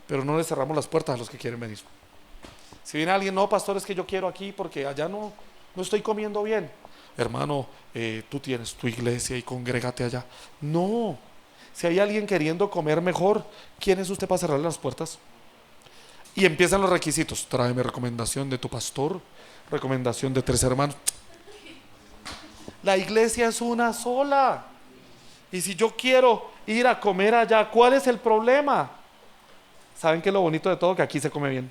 pero no le cerramos las puertas a los que quieren venir. Si viene alguien: no, pastor, es que yo quiero aquí porque allá no estoy comiendo bien. Hermano, tú tienes tu iglesia y congrégate allá. No, si hay alguien queriendo comer mejor, ¿quién es usted para cerrarle las puertas? Y empiezan los requisitos: tráeme recomendación de tu pastor, recomendación de 3 hermanos. La iglesia es una sola, y si yo quiero ir a comer allá, ¿cuál es el problema? ¿Saben qué es lo bonito de todo? Que aquí se come bien.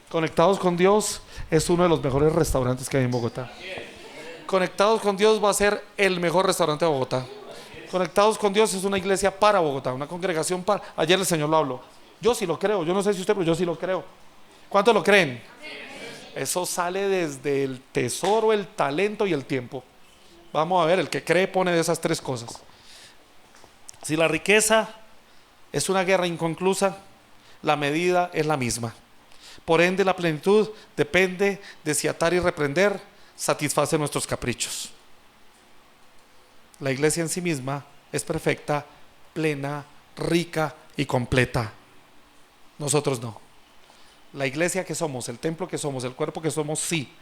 Conectados con Dios es uno de los mejores restaurantes que hay en Bogotá. Conectados con Dios va a ser el mejor restaurante de Bogotá. Conectados con Dios es una iglesia para Bogotá, una congregación para... Ayer el Señor lo habló. Yo sí lo creo, yo no sé si usted, pero yo sí lo creo. ¿Cuántos lo creen? Eso sale desde el tesoro, el talento y el tiempo. Vamos a ver, el que cree pone de esas 3 cosas. Si la riqueza es una guerra inconclusa, la medida es la misma. Por ende, la plenitud depende de si atar y reprender satisface nuestros caprichos. La iglesia en sí misma es perfecta, plena, rica y completa. Nosotros no. La iglesia que somos, el templo que somos, el cuerpo que somos, sí,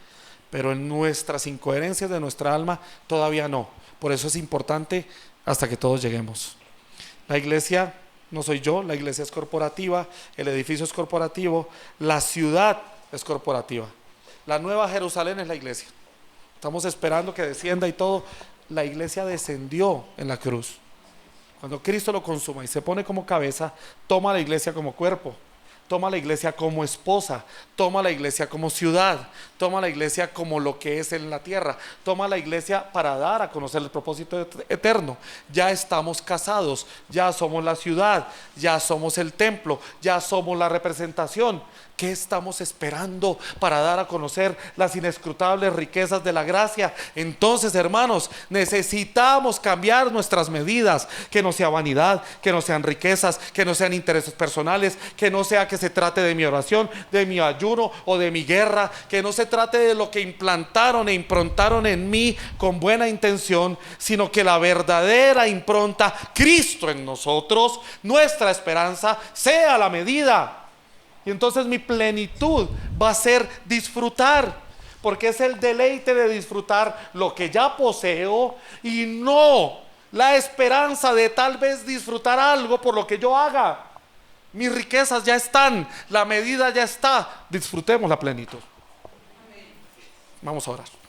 pero en nuestras incoherencias de nuestra alma todavía no. Por eso es importante hasta que todos lleguemos. La iglesia no soy yo, la iglesia es corporativa, el edificio es corporativo, la ciudad es corporativa. La Nueva Jerusalén es la iglesia. Estamos esperando que descienda y todo. La iglesia descendió en la cruz. Cuando Cristo lo consuma y se pone como cabeza, toma la iglesia como cuerpo, toma la iglesia como esposa, toma la iglesia como ciudad, toma la iglesia como lo que es en la tierra, toma la iglesia para dar a conocer el propósito eterno. Ya estamos casados, ya somos la ciudad, ya somos el templo, ya somos la representación. ¿Qué estamos esperando para dar a conocer las inescrutables riquezas de la gracia? Entonces, hermanos, necesitamos cambiar nuestras medidas, que no sea vanidad, que no sean riquezas, que no sean intereses personales, que no sea que se trate de mi oración, de mi ayuno o de mi guerra, que no se trate de lo que implantaron e improntaron en mí con buena intención, sino que la verdadera impronta, Cristo en nosotros, nuestra esperanza, sea la medida. Y entonces mi plenitud va a ser disfrutar, porque es el deleite de disfrutar lo que ya poseo y no la esperanza de tal vez disfrutar algo por lo que yo haga. Mis riquezas ya están, la medida ya está, disfrutemos la plenitud. Vamos a orar.